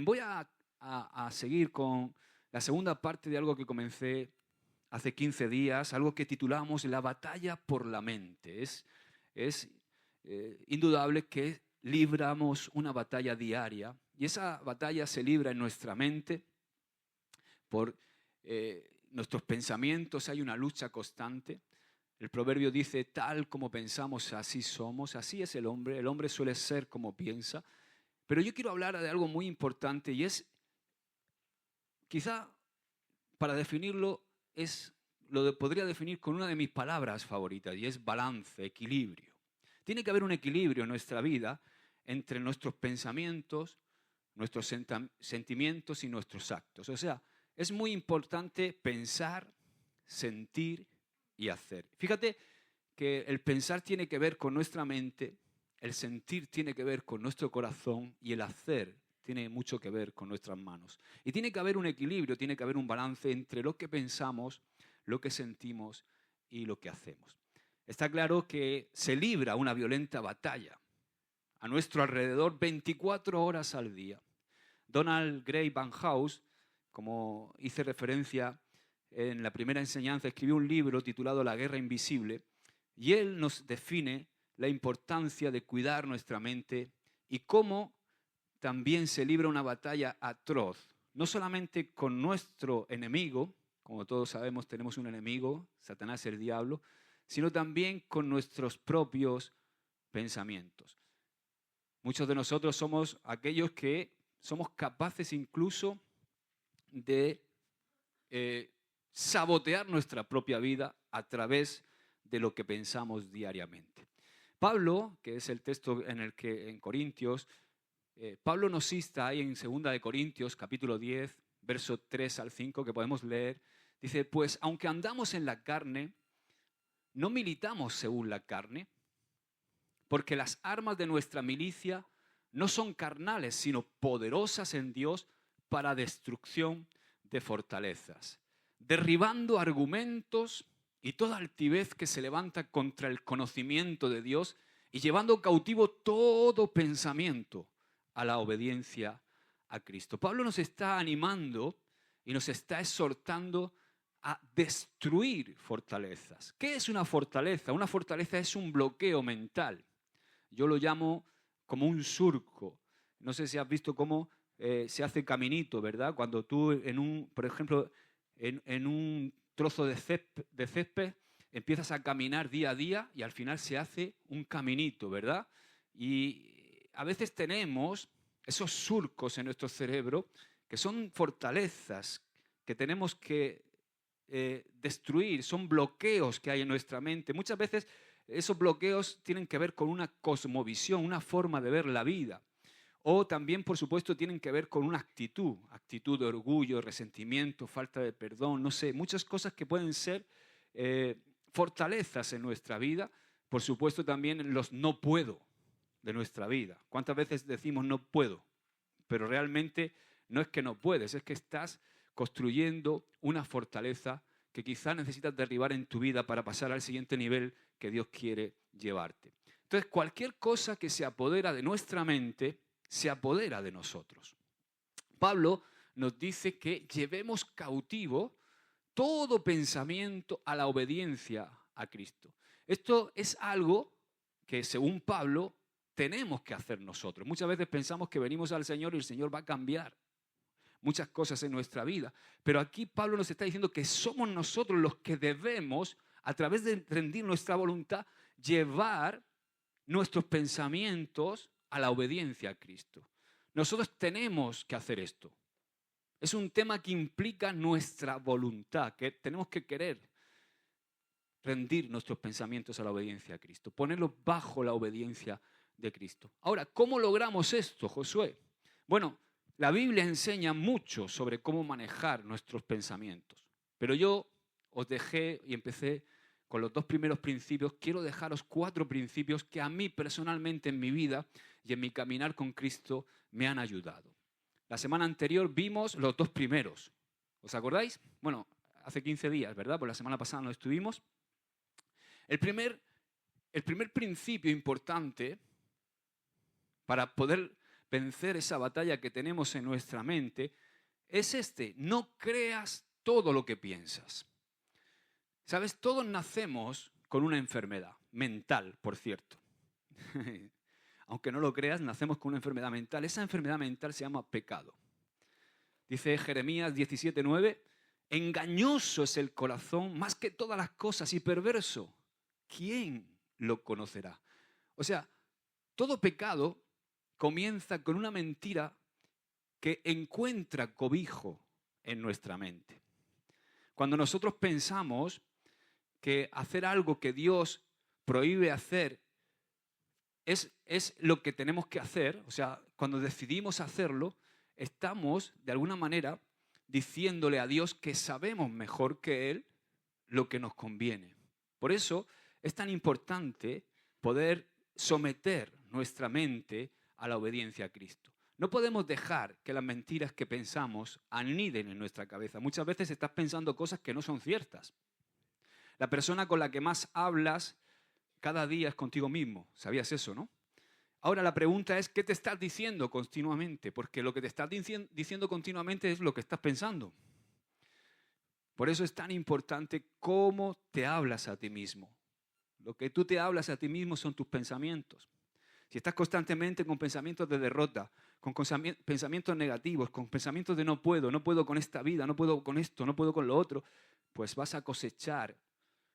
voy a seguir con la segunda parte de algo que comencé hace 15 días, algo que titulamos La batalla por la mente. Es indudable que libramos una batalla diaria y esa batalla se libra en nuestra mente por nuestros pensamientos. Hay una lucha constante. El proverbio dice, tal como pensamos, así somos. Así es el hombre suele ser como piensa. Pero yo quiero hablar de algo muy importante y es, quizá para definirlo, podría definir con una de mis palabras favoritas y es balance, equilibrio. Tiene que haber un equilibrio en nuestra vida entre nuestros pensamientos, nuestros sentimientos y nuestros actos. O sea, es muy importante pensar, sentir y hacer. Fíjate que el pensar tiene que ver con nuestra mente, el sentir tiene que ver con nuestro corazón y el hacer tiene mucho que ver con nuestras manos. Y tiene que haber un equilibrio, tiene que haber un balance entre lo que pensamos, lo que sentimos y lo que hacemos. Está claro que se libra una violenta batalla a nuestro alrededor 24 horas al día. Donald Gray Van House, como hice referencia en la primera enseñanza, escribió un libro titulado La guerra invisible y él nos define la importancia de cuidar nuestra mente y cómo también se libra una batalla atroz, no solamente con nuestro enemigo, como todos sabemos tenemos un enemigo, Satanás el diablo, sino también con nuestros propios pensamientos. Muchos de nosotros somos aquellos que somos capaces incluso de sabotear nuestra propia vida a través de lo que pensamos diariamente. Pablo, que es el texto en Corintios, Pablo nos insta ahí en 2 de Corintios, capítulo 10, verso 3 al 5, que podemos leer, dice, pues aunque andamos en la carne, no militamos según la carne, porque las armas de nuestra milicia no son carnales, sino poderosas en Dios para destrucción de fortalezas, derribando argumentos y toda altivez que se levanta contra el conocimiento de Dios y llevando cautivo todo pensamiento a la obediencia a Cristo. Pablo nos está animando y nos está exhortando a destruir fortalezas. ¿Qué es una fortaleza? Una fortaleza es un bloqueo mental. Yo lo llamo como un surco. No sé si has visto cómo se hace caminito, ¿verdad? Cuando tú, por ejemplo, en un trozo de césped, empiezas a caminar día a día y al final se hace un caminito, ¿verdad? Y a veces tenemos esos surcos en nuestro cerebro que son fortalezas que tenemos que destruir, son bloqueos que hay en nuestra mente. Muchas veces esos bloqueos tienen que ver con una cosmovisión, una forma de ver la vida. O también, por supuesto, tienen que ver con una actitud de orgullo, resentimiento, falta de perdón, no sé, muchas cosas que pueden ser fortalezas en nuestra vida. Por supuesto, también los no puedo de nuestra vida. ¿Cuántas veces decimos no puedo? Pero realmente no es que no puedes, es que estás construyendo una fortaleza que quizás necesitas derribar en tu vida para pasar al siguiente nivel que Dios quiere llevarte. Entonces, cualquier cosa que se apodera de nuestra mente, se apodera de nosotros. Pablo nos dice que llevemos cautivo todo pensamiento a la obediencia a Cristo. Esto es algo que, según Pablo, tenemos que hacer nosotros. Muchas veces pensamos que venimos al Señor y el Señor va a cambiar muchas cosas en nuestra vida. Pero aquí Pablo nos está diciendo que somos nosotros los que debemos, a través de rendir nuestra voluntad, llevar nuestros pensamientos a la obediencia a Cristo. Nosotros tenemos que hacer esto. Es un tema que implica nuestra voluntad, que tenemos que querer rendir nuestros pensamientos a la obediencia a Cristo, ponerlos bajo la obediencia de Cristo. Ahora, ¿cómo logramos esto, Josué? Bueno, la Biblia enseña mucho sobre cómo manejar nuestros pensamientos, pero yo os dejé y empecé con los 2 primeros principios. Quiero dejaros 4 principios que a mí personalmente en mi vida y en mi caminar con Cristo me han ayudado. La semana anterior vimos los 2 primeros. ¿Os acordáis? Bueno, hace 15 días, ¿verdad? Pues la semana pasada no estuvimos. El primer principio importante para poder vencer esa batalla que tenemos en nuestra mente es no creas todo lo que piensas. ¿Sabes? Todos nacemos con una enfermedad mental, por cierto. Aunque no lo creas, nacemos con una enfermedad mental. Esa enfermedad mental se llama pecado. Dice Jeremías 17:9, engañoso es el corazón más que todas las cosas y perverso. ¿Quién lo conocerá? O sea, todo pecado comienza con una mentira que encuentra cobijo en nuestra mente. Cuando nosotros pensamos que hacer algo que Dios prohíbe hacer es lo que tenemos que hacer, o sea, cuando decidimos hacerlo, estamos de alguna manera diciéndole a Dios que sabemos mejor que Él lo que nos conviene. Por eso es tan importante poder someter nuestra mente a la obediencia a Cristo. No podemos dejar que las mentiras que pensamos aniden en nuestra cabeza. Muchas veces estás pensando cosas que no son ciertas. La persona con la que más hablas cada día es contigo mismo. ¿Sabías eso, no? Ahora la pregunta es, ¿qué te estás diciendo continuamente? Porque lo que te estás diciendo continuamente es lo que estás pensando. Por eso es tan importante cómo te hablas a ti mismo. Lo que tú te hablas a ti mismo son tus pensamientos. Si estás constantemente con pensamientos de derrota, con pensamientos negativos, con pensamientos de no puedo con esta vida, no puedo con esto, no puedo con lo otro, pues vas a cosechar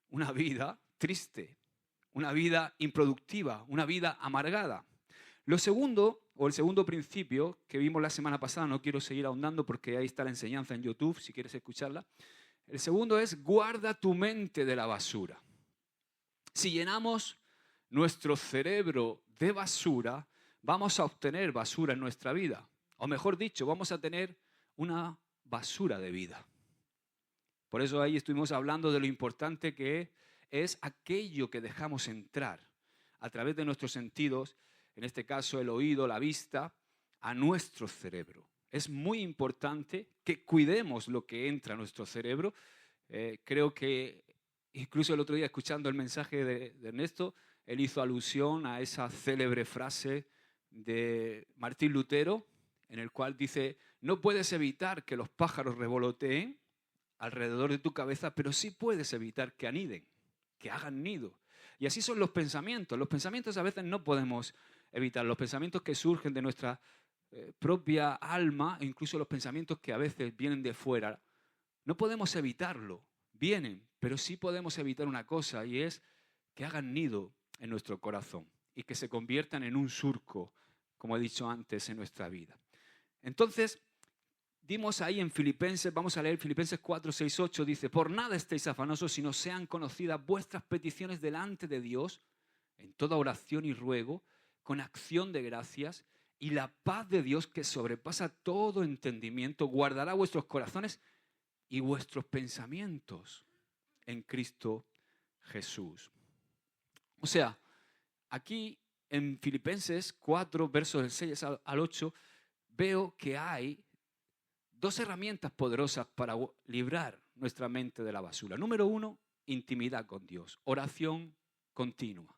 una vida triste, una vida improductiva, una vida amargada. Lo segundo, o el segundo principio que vimos la semana pasada, no quiero seguir ahondando porque ahí está la enseñanza en YouTube, si quieres escucharla. El segundo es, guarda tu mente de la basura. Si llenamos nuestro cerebro de basura, vamos a obtener basura en nuestra vida. O mejor dicho, vamos a tener una basura de vida. Por eso ahí estuvimos hablando de lo importante que es aquello que dejamos entrar a través de nuestros sentidos, en este caso el oído, la vista, a nuestro cerebro. Es muy importante que cuidemos lo que entra a nuestro cerebro. Creo que incluso el otro día, escuchando el mensaje de Ernesto, él hizo alusión a esa célebre frase de Martín Lutero, en el cual dice, no puedes evitar que los pájaros revoloteen alrededor de tu cabeza, pero sí puedes evitar que aniden, que hagan nido. Y así son los pensamientos. Los pensamientos a veces no podemos evitar. Los pensamientos que surgen de nuestra propia alma, e incluso los pensamientos que a veces vienen de fuera, no podemos evitarlo. Vienen, pero sí podemos evitar una cosa, y es que hagan nido en nuestro corazón y que se conviertan en un surco, como he dicho antes, en nuestra vida. Entonces, dimos ahí en Filipenses, vamos a leer Filipenses 4, 6, 8, dice, por nada estéis afanosos, sino sean conocidas vuestras peticiones delante de Dios, en toda oración y ruego, con acción de gracias, y la paz de Dios que sobrepasa todo entendimiento, guardará vuestros corazones y vuestros pensamientos en Cristo Jesús. O sea, aquí en Filipenses 4, versos del 6 al 8, veo que hay dos herramientas poderosas para librar nuestra mente de la basura. Número 1, intimidad con Dios, oración continua.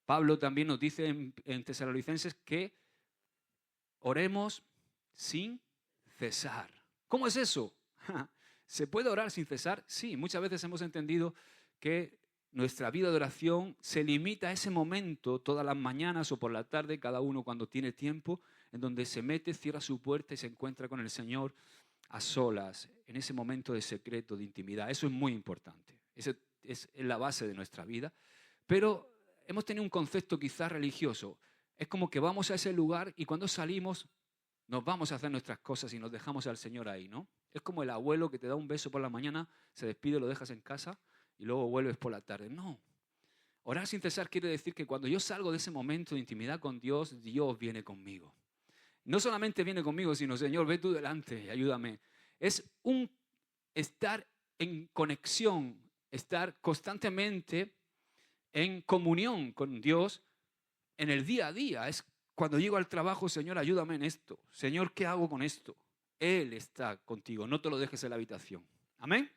Pablo también nos dice en Tesalonicenses que oremos sin cesar. ¿Cómo es eso? ¿Se puede orar sin cesar? Sí, muchas veces hemos entendido que nuestra vida de oración se limita a ese momento, todas las mañanas o por la tarde, cada uno cuando tiene tiempo, en donde se mete, cierra su puerta y se encuentra con el Señor a solas, en ese momento de secreto, de intimidad. Eso es muy importante. Eso es la base de nuestra vida. Pero hemos tenido un concepto quizás religioso. Es como que vamos a ese lugar y cuando salimos nos vamos a hacer nuestras cosas y nos dejamos al Señor ahí, ¿no? Es como el abuelo que te da un beso por la mañana, se despide, lo dejas en casa y luego vuelves por la tarde. No. Orar sin cesar quiere decir que cuando yo salgo de ese momento de intimidad con Dios, Dios viene conmigo. No solamente viene conmigo, sino, Señor, ve tú delante y ayúdame. Es un estar en conexión, estar constantemente en comunión con Dios en el día a día. Es cuando llego al trabajo, Señor, ayúdame en esto. Señor, ¿qué hago con esto? Él está contigo, no te lo dejes en la habitación. ¿Amén?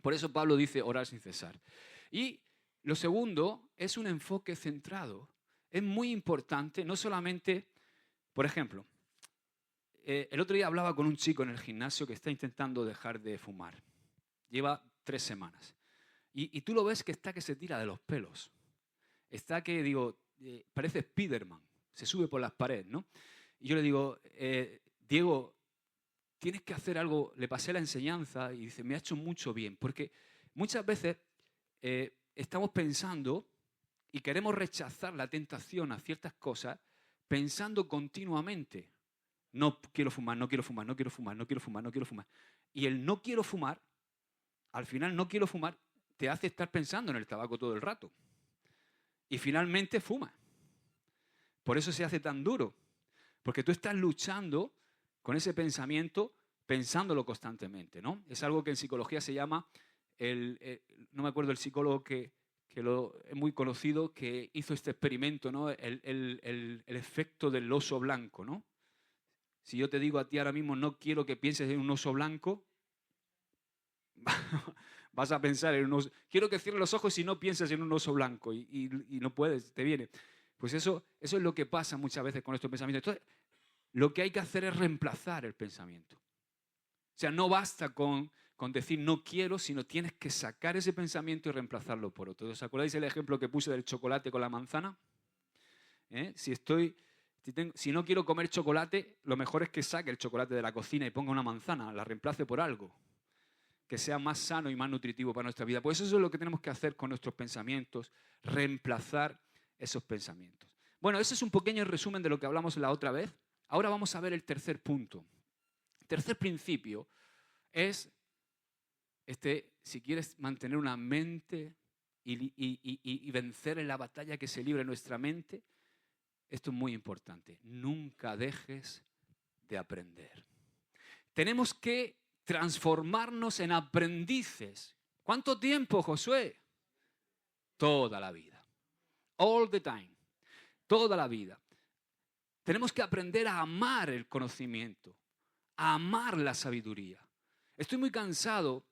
Por eso Pablo dice orar sin cesar. Y lo segundo es un enfoque centrado. Es muy importante no solamente Por ejemplo, el otro día hablaba con un chico en el gimnasio que está intentando dejar de fumar. Lleva 3 semanas. Y tú lo ves que está que se tira de los pelos. Está que, digo, parece Spiderman. Se sube por las paredes, ¿no? Y yo le digo, Diego, tienes que hacer algo. Le pasé la enseñanza y dice, me ha hecho mucho bien. Porque muchas veces estamos pensando y queremos rechazar la tentación a ciertas cosas pensando continuamente. No quiero fumar, no quiero fumar, no quiero fumar, no quiero fumar, no quiero fumar. Y el no quiero fumar, al final no quiero fumar, te hace estar pensando en el tabaco todo el rato. Y finalmente fuma. Por eso se hace tan duro. Porque tú estás luchando con ese pensamiento, pensándolo constantemente, ¿no? Es algo que en psicología se llama, no me acuerdo el psicólogo que es muy conocido, que hizo este experimento, ¿no? El efecto del oso blanco, ¿no? Si yo te digo a ti ahora mismo, no quiero que pienses en un oso blanco, vas a pensar en un oso. Quiero que cierres los ojos y no pienses en un oso blanco y no puedes, te viene. Pues eso es lo que pasa muchas veces con estos pensamientos. Entonces, lo que hay que hacer es reemplazar el pensamiento. O sea, no basta con decir no quiero, sino tienes que sacar ese pensamiento y reemplazarlo por otro. ¿Os acordáis el ejemplo que puse del chocolate con la manzana? Si no quiero comer chocolate, lo mejor es que saque el chocolate de la cocina y ponga una manzana, la reemplace por algo que sea más sano y más nutritivo para nuestra vida. Pues eso es lo que tenemos que hacer con nuestros pensamientos, reemplazar esos pensamientos. Bueno, ese es un pequeño resumen de lo que hablamos la otra vez. Ahora vamos a ver el tercer punto. El tercer principio es, si quieres mantener una mente y vencer en la batalla que se libra en nuestra mente, esto es muy importante. Nunca dejes de aprender. Tenemos que transformarnos en aprendices. ¿Cuánto tiempo, Josué? Toda la vida. All the time. Toda la vida. Tenemos que aprender a amar el conocimiento, a amar la sabiduría. Estoy muy cansado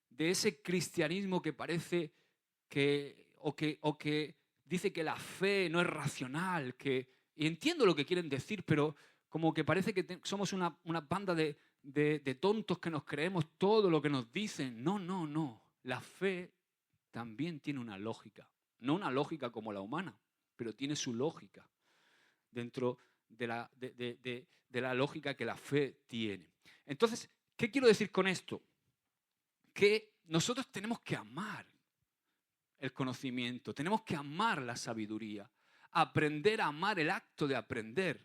de ese cristianismo que parece que dice que la fe no es racional, y entiendo lo que quieren decir, pero como que parece que somos una banda de tontos que nos creemos todo lo que nos dicen. No, no, no. La fe también tiene una lógica. No una lógica como la humana, pero tiene su lógica dentro de la lógica que la fe tiene. Entonces, ¿qué quiero decir con esto? Que nosotros tenemos que amar el conocimiento, tenemos que amar la sabiduría, aprender a amar el acto de aprender.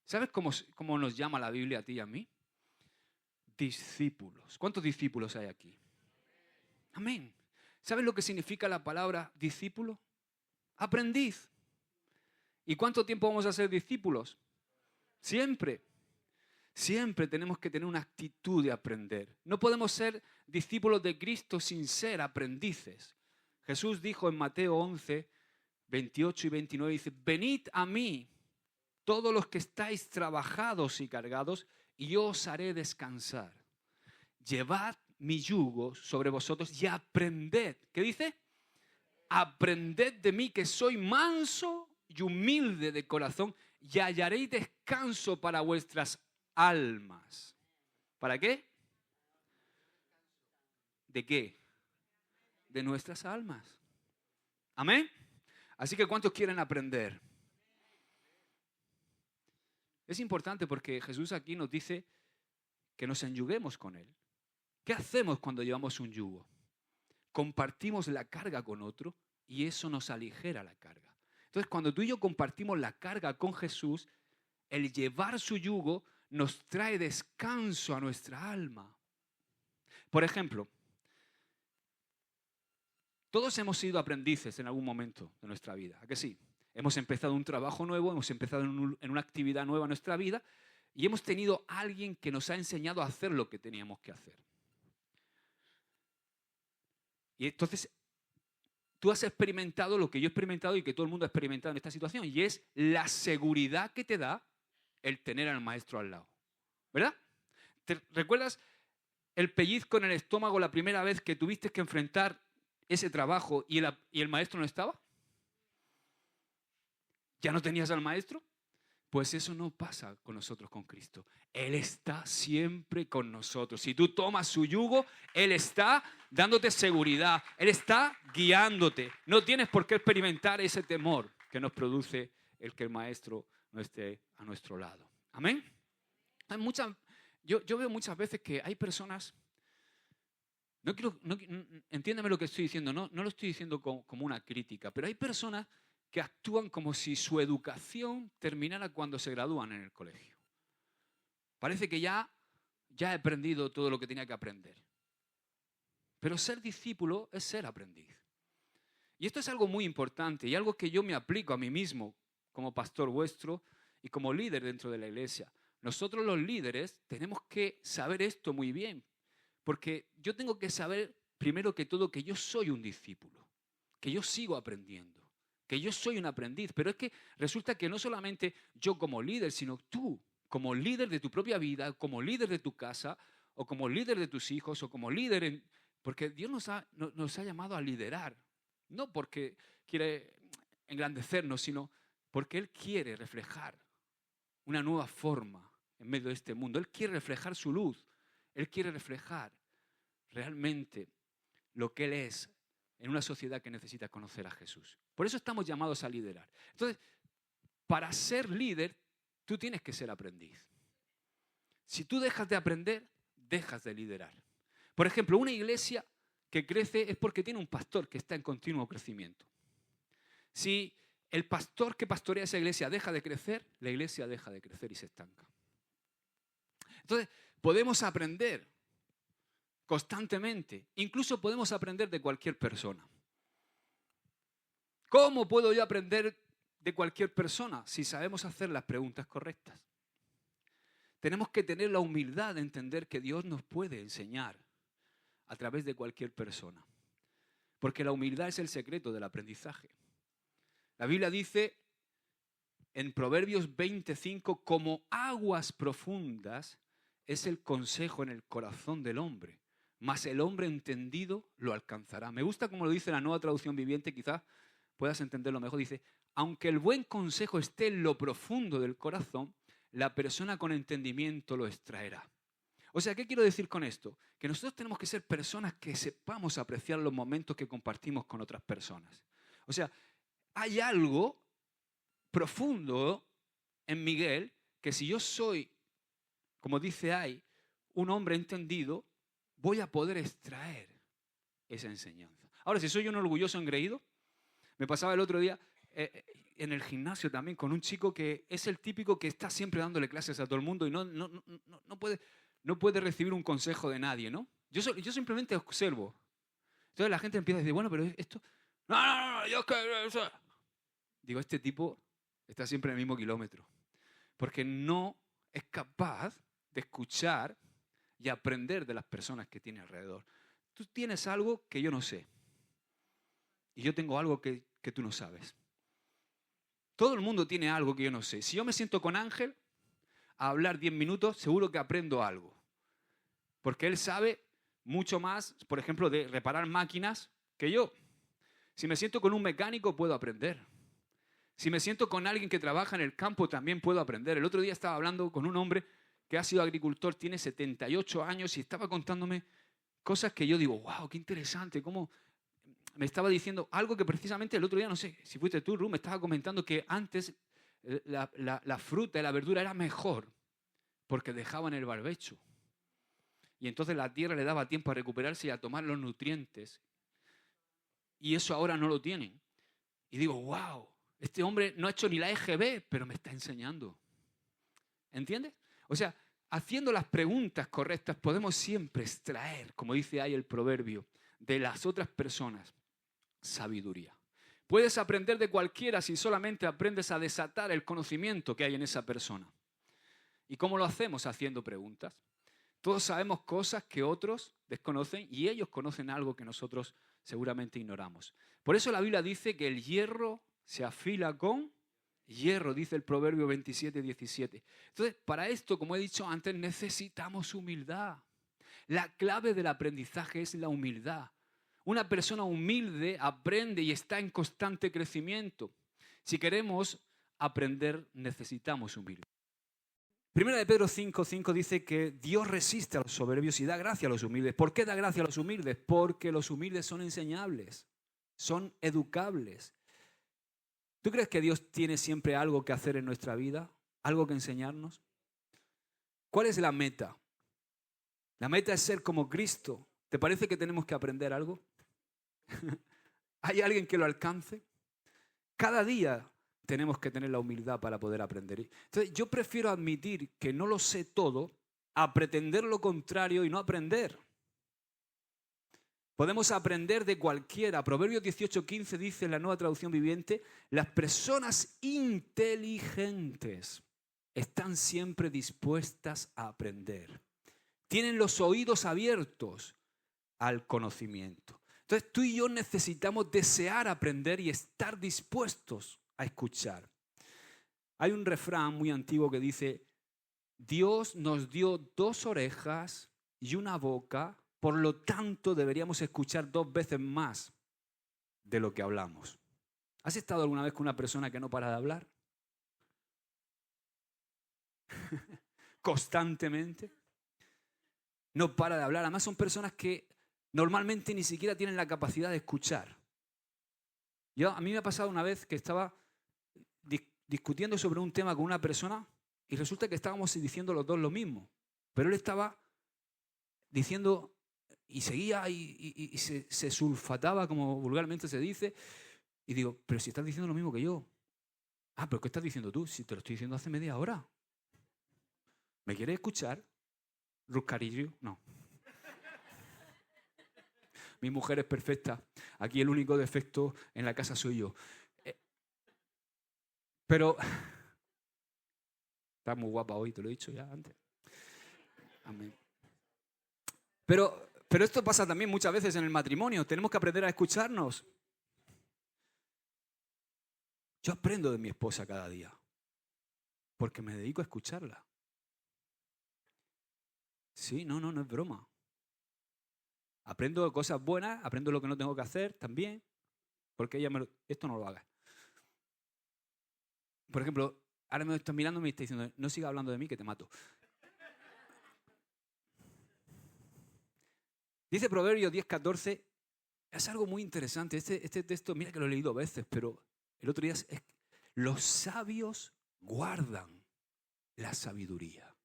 ¿Sabes cómo nos llama la Biblia a ti y a mí? Discípulos. ¿Cuántos discípulos hay aquí? Amén. ¿Sabes lo que significa la palabra discípulo? Aprendiz. ¿Y cuánto tiempo vamos a ser discípulos? Siempre. Siempre tenemos que tener una actitud de aprender. No podemos ser discípulos de Cristo sin ser aprendices. Jesús dijo en Mateo 11, 28 y 29, dice, venid a mí, todos los que estáis trabajados y cargados, y yo os haré descansar. Llevad mi yugo sobre vosotros y aprended. ¿Qué dice? Aprended de mí que soy manso y humilde de corazón y hallaréis descanso para vuestras almas. ¿Para qué? ¿De qué? De nuestras almas. ¿Amén? Así que ¿cuántos quieren aprender? Es importante porque Jesús aquí nos dice que nos enyuguemos con Él. ¿Qué hacemos cuando llevamos un yugo? Compartimos la carga con otro y eso nos aligera la carga. Entonces, cuando tú y yo compartimos la carga con Jesús, el llevar su yugo nos trae descanso a nuestra alma. Por ejemplo, todos hemos sido aprendices en algún momento de nuestra vida, ¿a que sí? Hemos empezado un trabajo nuevo, hemos empezado en una actividad nueva en nuestra vida y hemos tenido a alguien que nos ha enseñado a hacer lo que teníamos que hacer. Y entonces, tú has experimentado lo que yo he experimentado y que todo el mundo ha experimentado en esta situación, y es la seguridad que te da el tener al maestro al lado. ¿Verdad? ¿Te recuerdas el pellizco en el estómago la primera vez que tuviste que enfrentar ese trabajo y el maestro no estaba? ¿Ya no tenías al maestro? Pues eso no pasa con nosotros, con Cristo. Él está siempre con nosotros. Si tú tomas su yugo, Él está dándote seguridad. Él está guiándote. No tienes por qué experimentar ese temor que nos produce el que el Maestro no esté a nuestro lado. Amén. Yo veo muchas veces que hay personas... entiéndeme lo que estoy diciendo. No lo estoy diciendo como una crítica. Pero hay personas que actúan como si su educación terminara cuando se gradúan en el colegio. Parece que ya he aprendido todo lo que tenía que aprender. Pero ser discípulo es ser aprendiz. Y esto es algo muy importante y algo que yo me aplico a mí mismo como pastor vuestro y como líder dentro de la iglesia. Nosotros los líderes tenemos que saber esto muy bien, porque yo tengo que saber primero que todo que yo soy un discípulo, que yo sigo aprendiendo, que yo soy un aprendiz. Pero es que resulta que no solamente yo como líder, sino tú como líder de tu propia vida, como líder de tu casa, o como líder de tus hijos, o como líder porque Dios nos ha llamado a liderar. No porque quiere engrandecernos, sino porque Él quiere reflejar una nueva forma en medio de este mundo. Él quiere reflejar su luz. Él quiere reflejar realmente lo que Él es en una sociedad que necesita conocer a Jesús. Por eso estamos llamados a liderar. Entonces, para ser líder, tú tienes que ser aprendiz. Si tú dejas de aprender, dejas de liderar. Por ejemplo, una iglesia que crece es porque tiene un pastor que está en continuo crecimiento. Si el pastor que pastorea esa iglesia deja de crecer, la iglesia deja de crecer y se estanca. Entonces, podemos aprender constantemente. Incluso podemos aprender de cualquier persona. ¿Cómo puedo yo aprender de cualquier persona si sabemos hacer las preguntas correctas? Tenemos que tener la humildad de entender que Dios nos puede enseñar a través de cualquier persona. Porque la humildad es el secreto del aprendizaje. La Biblia dice en Proverbios 25, como aguas profundas es el consejo en el corazón del hombre, mas el hombre entendido lo alcanzará. Me gusta como lo dice la Nueva Traducción Viviente, quizás puedas entenderlo mejor. Dice, aunque el buen consejo esté en lo profundo del corazón, la persona con entendimiento lo extraerá. O sea, ¿qué quiero decir con esto? Que nosotros tenemos que ser personas que sepamos apreciar los momentos que compartimos con otras personas. O sea, hay algo profundo en Miguel que si yo soy, como dice ahí, un hombre entendido, voy a poder extraer esa enseñanza. Ahora, si soy un orgulloso engreído, me pasaba el otro día en el gimnasio también con un chico que es el típico que está siempre dándole clases a todo el mundo y no puede recibir un consejo de nadie, ¿no? Yo simplemente observo. Entonces la gente empieza a decir, bueno, pero esto... No, yo es que... Digo, este tipo está siempre en el mismo kilómetro. Porque no es capaz de escuchar y aprender de las personas que tiene alrededor. Tú tienes algo que yo no sé. Y yo tengo algo que tú no sabes. Todo el mundo tiene algo que yo no sé. Si yo me siento con Ángel a hablar 10 minutos, seguro que aprendo algo. Porque él sabe mucho más, por ejemplo, de reparar máquinas que yo. Si me siento con un mecánico, puedo aprender. Si me siento con alguien que trabaja en el campo, también puedo aprender. El otro día estaba hablando con un hombre que ha sido agricultor, tiene 78 años y estaba contándome cosas que yo digo, wow, qué interesante, cómo me estaba diciendo algo que precisamente el otro día, no sé si fuiste tú, Ru, me estaba comentando que antes la fruta y la verdura era mejor porque dejaban el barbecho. Y entonces la tierra le daba tiempo a recuperarse y a tomar los nutrientes. Y eso ahora no lo tienen. Y digo, wow, este hombre no ha hecho ni la EGB, pero me está enseñando. ¿Entiendes? O sea, haciendo las preguntas correctas podemos siempre extraer, como dice ahí el proverbio, de las otras personas, sabiduría. Puedes aprender de cualquiera si solamente aprendes a desatar el conocimiento que hay en esa persona. ¿Y cómo lo hacemos? Haciendo preguntas. Todos sabemos cosas que otros desconocen y ellos conocen algo que nosotros seguramente ignoramos. Por eso la Biblia dice que el hierro se afila con hierro, dice el Proverbio 27, 17. Entonces, para esto, como he dicho antes, necesitamos humildad. La clave del aprendizaje es la humildad. Una persona humilde aprende y está en constante crecimiento. Si queremos aprender necesitamos humildad. Primera de Pedro 5:5 dice que Dios resiste a los soberbios y da gracia a los humildes. ¿Por qué da gracia a los humildes? Porque los humildes son enseñables, son educables. ¿Tú crees que Dios tiene siempre algo que hacer en nuestra vida? ¿Algo que enseñarnos? ¿Cuál es la meta? La meta es ser como Cristo. ¿Te parece que tenemos que aprender algo? ¿Hay alguien que lo alcance? Cada día tenemos que tener la humildad para poder aprender. Entonces, yo prefiero admitir que no lo sé todo a pretender lo contrario y no aprender. Podemos aprender de cualquiera. Proverbios 18:15 dice en la Nueva Traducción Viviente: las personas inteligentes están siempre dispuestas a aprender. Tienen los oídos abiertos al conocimiento. Entonces tú y yo necesitamos desear aprender y estar dispuestos a escuchar. Hay un refrán muy antiguo que dice: Dios nos dio 2 orejas y una boca, por lo tanto deberíamos escuchar 2 veces más de lo que hablamos. ¿Has estado alguna vez con una persona que no para de hablar? Constantemente. No para de hablar. Además son personas que normalmente ni siquiera tienen la capacidad de escuchar. A mí me ha pasado una vez que estaba discutiendo sobre un tema con una persona y resulta que estábamos diciendo los dos lo mismo. Pero él estaba diciendo y seguía y se sulfataba, como vulgarmente se dice. Y digo, pero si estás diciendo lo mismo que yo. Ah, pero ¿qué estás diciendo tú? Si te lo estoy diciendo hace media hora. ¿Me quieres escuchar? Ruscarillo, no. Mi mujer es perfecta. Aquí el único defecto en la casa soy yo. Pero está muy guapa hoy, te lo he dicho ya antes. Amén. Pero esto pasa también muchas veces en el matrimonio. Tenemos que aprender a escucharnos. Yo aprendo de mi esposa cada día porque me dedico a escucharla. Sí, no es broma. Aprendo cosas buenas, aprendo lo que no tengo que hacer también, porque ella esto no lo haga. Por ejemplo, ahora me está mirando y me está diciendo: no sigas hablando de mí que te mato. Dice Proverbios 10:14, es algo muy interesante. Este texto, mira que lo he leído veces, pero el otro día es los sabios guardan la sabiduría.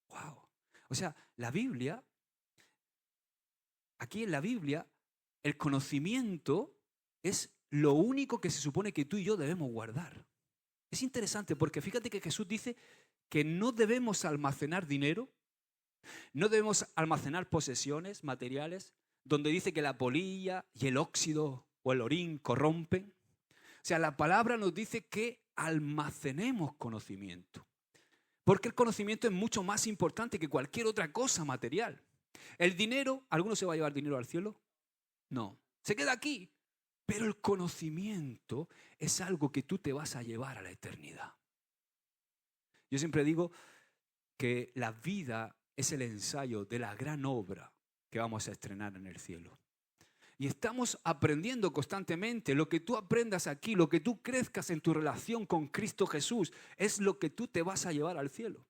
¡Wow! O sea, la Biblia, aquí en la Biblia, el conocimiento es lo único que se supone que tú y yo debemos guardar. Es interesante porque fíjate que Jesús dice que no debemos almacenar dinero, no debemos almacenar posesiones materiales, donde dice que la polilla y el óxido o el orín corrompen. O sea, la palabra nos dice que almacenemos conocimiento. Porque el conocimiento es mucho más importante que cualquier otra cosa material. El dinero, ¿alguno se va a llevar dinero al cielo? No, se queda aquí. Pero el conocimiento es algo que tú te vas a llevar a la eternidad. Yo siempre digo que la vida es el ensayo de la gran obra que vamos a estrenar en el cielo. Y estamos aprendiendo constantemente. Lo que tú aprendas aquí, lo que tú crezcas en tu relación con Cristo Jesús, es lo que tú te vas a llevar al cielo.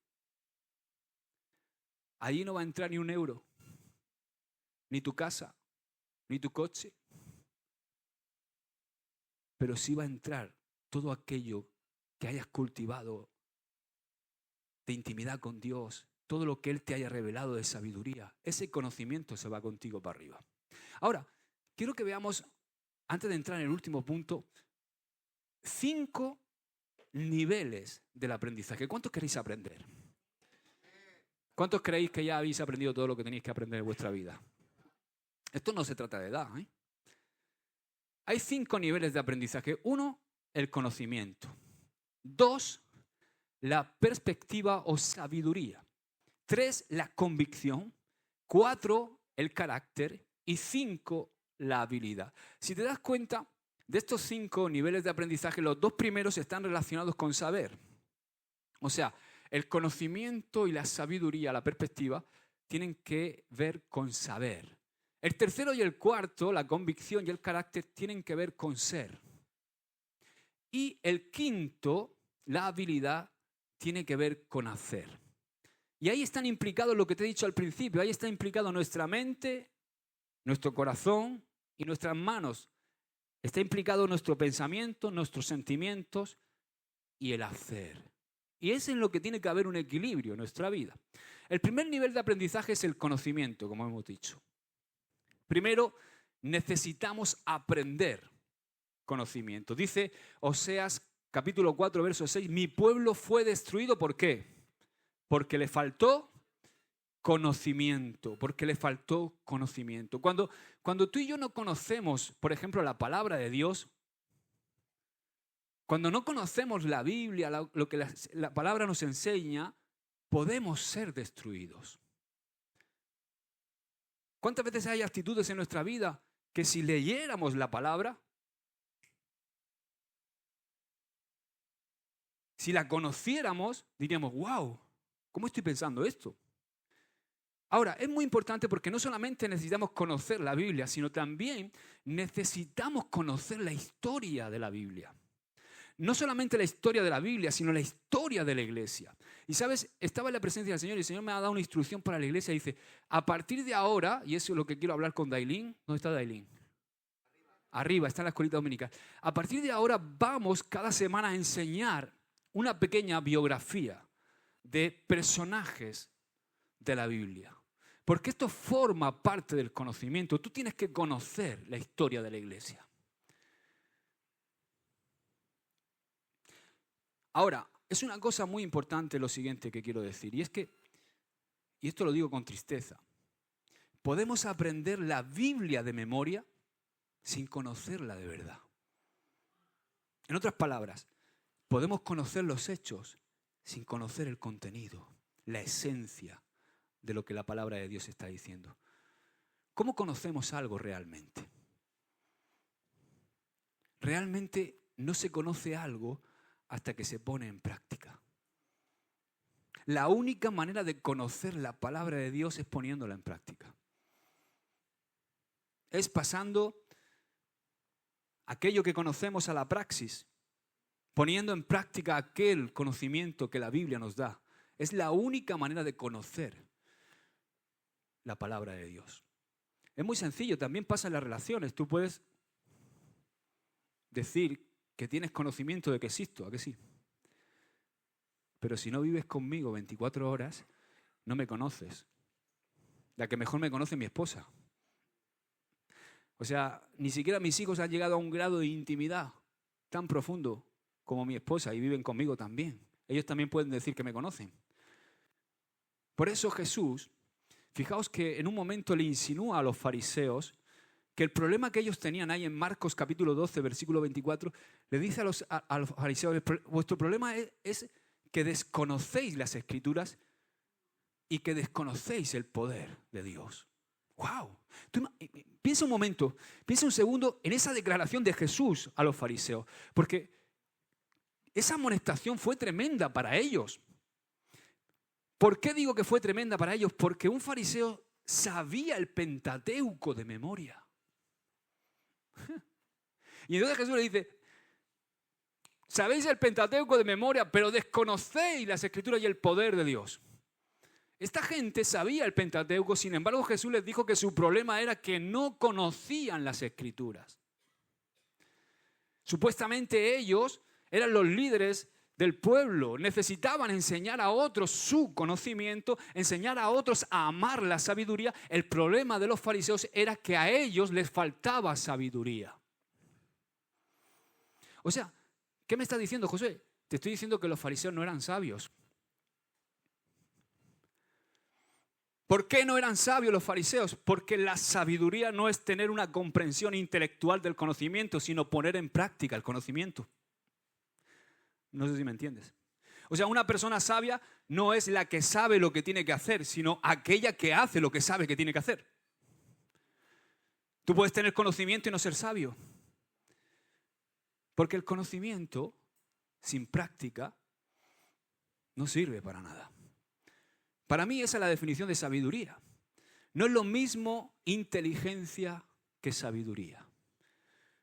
Allí no va a entrar ni un euro, ni tu casa, ni tu coche. Pero sí va a entrar todo aquello que hayas cultivado de intimidad con Dios, todo lo que Él te haya revelado de sabiduría. Ese conocimiento se va contigo para arriba. Ahora, quiero que veamos, antes de entrar en el último punto, 5 niveles del aprendizaje. ¿Cuántos queréis aprender? ¿Cuántos creéis que ya habéis aprendido todo lo que tenéis que aprender en vuestra vida? Esto no se trata de edad, ¿eh? Hay 5 niveles de aprendizaje. 1, el conocimiento. 2, la perspectiva o sabiduría. 3, la convicción. 4, el carácter. Y 5, la habilidad. Si te das cuenta, de estos 5 niveles de aprendizaje, los 2 primeros están relacionados con saber. O sea, el conocimiento y la sabiduría, la perspectiva, tienen que ver con saber. El tercero y el cuarto, la convicción y el carácter, tienen que ver con ser. Y el quinto, la habilidad tiene que ver con hacer. Y ahí están implicados lo que te he dicho al principio, ahí está implicado nuestra mente, nuestro corazón y nuestras manos. Está implicado nuestro pensamiento, nuestros sentimientos y el hacer. Y es en lo que tiene que haber un equilibrio en nuestra vida. El primer nivel de aprendizaje es el conocimiento, como hemos dicho. Primero, necesitamos aprender conocimiento. Dice Oseas capítulo 4, verso 6, mi pueblo fue destruido, ¿por qué? Porque le faltó conocimiento, porque le faltó conocimiento. Cuando tú y yo no conocemos, por ejemplo, la palabra de Dios, cuando no conocemos la Biblia, lo que la palabra nos enseña, podemos ser destruidos. ¿Cuántas veces hay actitudes en nuestra vida que si leyéramos la palabra, si la conociéramos, diríamos, wow, ¿cómo estoy pensando esto? Ahora, es muy importante porque no solamente necesitamos conocer la Biblia, sino también necesitamos conocer la historia de la Biblia. No solamente la historia de la Biblia, sino la historia de la iglesia. Y sabes, estaba en la presencia del Señor y el Señor me ha dado una instrucción para la iglesia. Dice, a partir de ahora, y eso es lo que quiero hablar con Dailín. ¿Dónde está Dailín? Arriba, está en la escuelita dominical. A partir de ahora vamos cada semana a enseñar una pequeña biografía de personajes de la Biblia. Porque esto forma parte del conocimiento. Tú tienes que conocer la historia de la iglesia. Ahora, es una cosa muy importante lo siguiente que quiero decir, y es que, y esto lo digo con tristeza, podemos aprender la Biblia de memoria sin conocerla de verdad. En otras palabras, podemos conocer los hechos sin conocer el contenido, la esencia de lo que la palabra de Dios está diciendo. ¿Cómo conocemos algo realmente? Realmente no se conoce algo hasta que se pone en práctica. La única manera de conocer la palabra de Dios es poniéndola en práctica. Es pasando aquello que conocemos a la praxis, poniendo en práctica aquel conocimiento que la Biblia nos da. Es la única manera de conocer la palabra de Dios. Es muy sencillo, también pasa en las relaciones. Tú puedes decir que tienes conocimiento de que existo, ¿a que sí? Pero si no vives conmigo 24 horas, no me conoces. La que mejor me conoce es mi esposa. O sea, ni siquiera mis hijos han llegado a un grado de intimidad tan profundo como mi esposa y viven conmigo también. Ellos también pueden decir que me conocen. Por eso Jesús, fijaos que en un momento le insinúa a los fariseos que el problema que ellos tenían ahí en Marcos capítulo 12, versículo 24, le dice a los fariseos, vuestro problema es que desconocéis las Escrituras y que desconocéis el poder de Dios. ¡Wow! Piensa un momento, piensa un segundo en esa declaración de Jesús a los fariseos, porque esa amonestación fue tremenda para ellos. ¿Por qué digo que fue tremenda para ellos? Porque un fariseo sabía el Pentateuco de memoria. Y entonces Jesús le dice, sabéis el Pentateuco de memoria, pero desconocéis las Escrituras y el poder de Dios. Esta gente sabía el Pentateuco, sin embargo Jesús les dijo que su problema era que no conocían las Escrituras. Supuestamente ellos eran los líderes del pueblo, necesitaban enseñar a otros su conocimiento, enseñar a otros a amar la sabiduría. El problema de los fariseos era que a ellos les faltaba sabiduría. O sea, ¿qué me está diciendo, José? Te estoy diciendo que los fariseos no eran sabios. ¿Por qué no eran sabios los fariseos? Porque la sabiduría no es tener una comprensión intelectual del conocimiento, sino poner en práctica el conocimiento. No sé si me entiendes. O sea, una persona sabia no es la que sabe lo que tiene que hacer, sino aquella que hace lo que sabe que tiene que hacer. Tú puedes tener conocimiento y no ser sabio. Porque el conocimiento sin práctica no sirve para nada. Para mí esa es la definición de sabiduría. No es lo mismo inteligencia que sabiduría.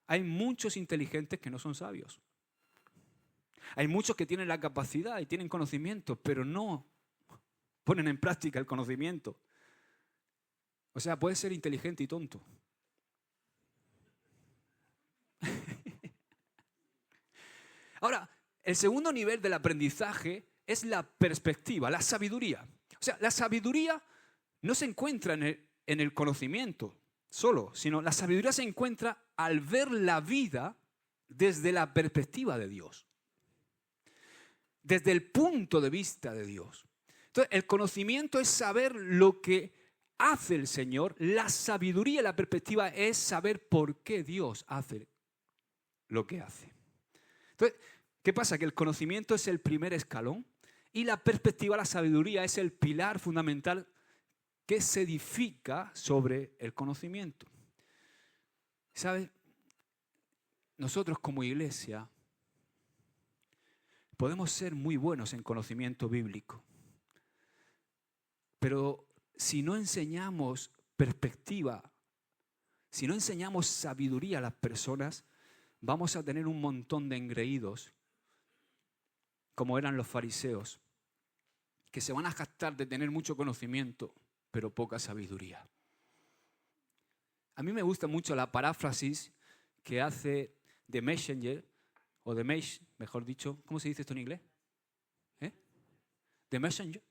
Hay muchos inteligentes que no son sabios. Hay muchos que tienen la capacidad y tienen conocimiento, pero no ponen en práctica el conocimiento. O sea, puedes ser inteligente y tonto. Ahora, el segundo nivel del aprendizaje es la perspectiva, la sabiduría. O sea, la sabiduría no se encuentra en el conocimiento solo, sino la sabiduría se encuentra al ver la vida desde la perspectiva de Dios, desde el punto de vista de Dios. Entonces, el conocimiento es saber lo que hace el Señor. La sabiduría, la perspectiva es saber por qué Dios hace lo que hace. Entonces, ¿qué pasa? Que el conocimiento es el primer escalón y la perspectiva, la sabiduría, es el pilar fundamental que se edifica sobre el conocimiento. ¿Sabes? Nosotros como iglesia podemos ser muy buenos en conocimiento bíblico, pero si no enseñamos perspectiva, si no enseñamos sabiduría a las personas, vamos a tener un montón de engreídos, como eran los fariseos, que se van a jactar de tener mucho conocimiento, pero poca sabiduría. A mí me gusta mucho la paráfrasis que hace The Messenger, o The Mesh, mejor dicho. ¿Cómo se dice esto en inglés? The Messenger.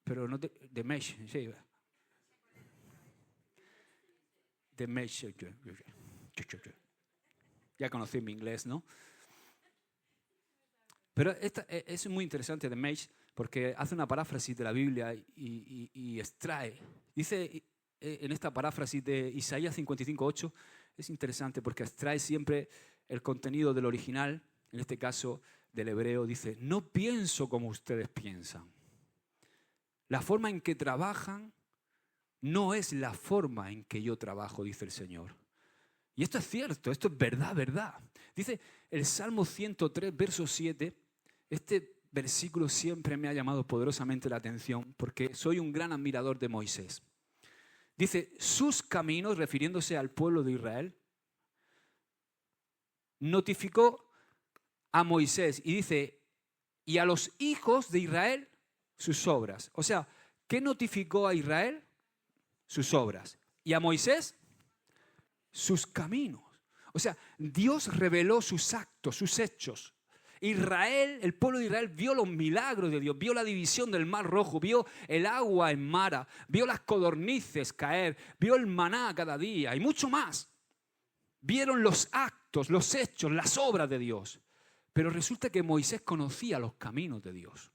Pero no The Mesh, sí. The Messenger. Ya conocí mi inglés, ¿no? Pero es muy interesante The Mesh porque hace una paráfrasis de la Biblia y extrae. Dice en esta paráfrasis de Isaías 55:8, es interesante porque extrae siempre el contenido del original, en este caso del hebreo. Dice, no pienso como ustedes piensan. La forma en que trabajan no es la forma en que yo trabajo, dice el Señor. Y esto es cierto, esto es verdad, verdad. Dice el Salmo 103, verso 7, este versículo siempre me ha llamado poderosamente la atención porque soy un gran admirador de Moisés. Dice, sus caminos, refiriéndose al pueblo de Israel, notificó a Moisés y dice, y a los hijos de Israel sus obras. O sea, ¿qué notificó a Israel? Sus obras. Y a Moisés, sus caminos. O sea, Dios reveló sus actos, sus hechos. Israel, el pueblo de Israel vio los milagros de Dios, vio la división del Mar Rojo, vio el agua en Mara, vio las codornices caer, vio el maná cada día y mucho más. Vieron los actos, los hechos, las obras de Dios. Pero resulta que Moisés conocía los caminos de Dios.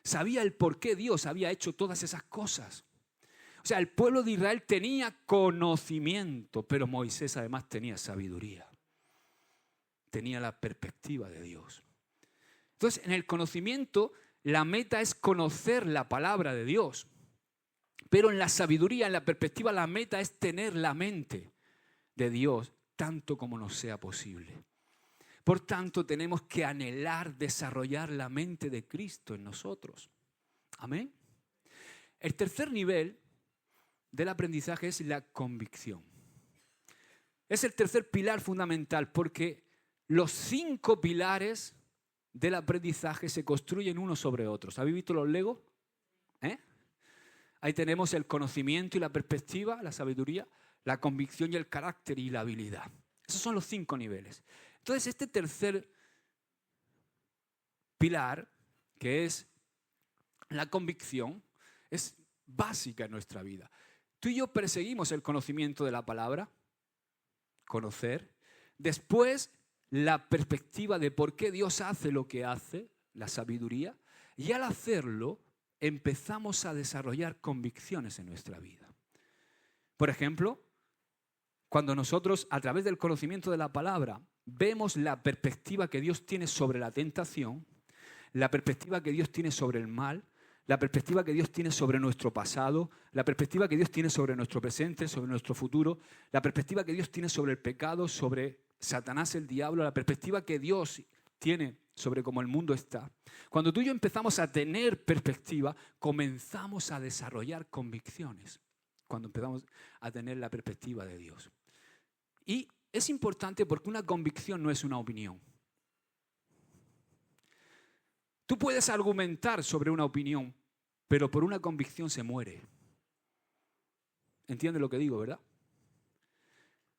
Sabía el por qué Dios había hecho todas esas cosas. O sea, el pueblo de Israel tenía conocimiento, pero Moisés además tenía sabiduría. Tenía la perspectiva de Dios. Entonces, en el conocimiento, la meta es conocer la palabra de Dios. Pero en la sabiduría, en la perspectiva, la meta es tener la mente de Dios, tanto como nos sea posible. Por tanto, tenemos que anhelar desarrollar la mente de Cristo en nosotros. Amén. El tercer nivel del aprendizaje es la convicción. Es el tercer pilar fundamental porque los 5 pilares del aprendizaje se construyen unos sobre otros. ¿Habéis visto los Legos? Ahí tenemos el conocimiento y la perspectiva, la sabiduría, la convicción y el carácter y la habilidad. Esos son los 5 niveles. Entonces, este tercer pilar, que es la convicción, es básica en nuestra vida. Tú y yo perseguimos el conocimiento de la palabra, conocer. Después, la perspectiva de por qué Dios hace lo que hace, la sabiduría. Y al hacerlo, empezamos a desarrollar convicciones en nuestra vida. Por ejemplo, cuando nosotros, a través del conocimiento de la palabra, vemos la perspectiva que Dios tiene sobre la tentación, la perspectiva que Dios tiene sobre el mal, la perspectiva que Dios tiene sobre nuestro pasado, la perspectiva que Dios tiene sobre nuestro presente, sobre nuestro futuro, la perspectiva que Dios tiene sobre el pecado, sobre Satanás, el diablo, la perspectiva que Dios tiene sobre cómo el mundo está. Cuando tú y yo empezamos a tener perspectiva, comenzamos a desarrollar convicciones. Cuando empezamos a tener la perspectiva de Dios. Y es importante porque una convicción no es una opinión. Tú puedes argumentar sobre una opinión, pero por una convicción se muere. ¿Entiendes lo que digo, verdad?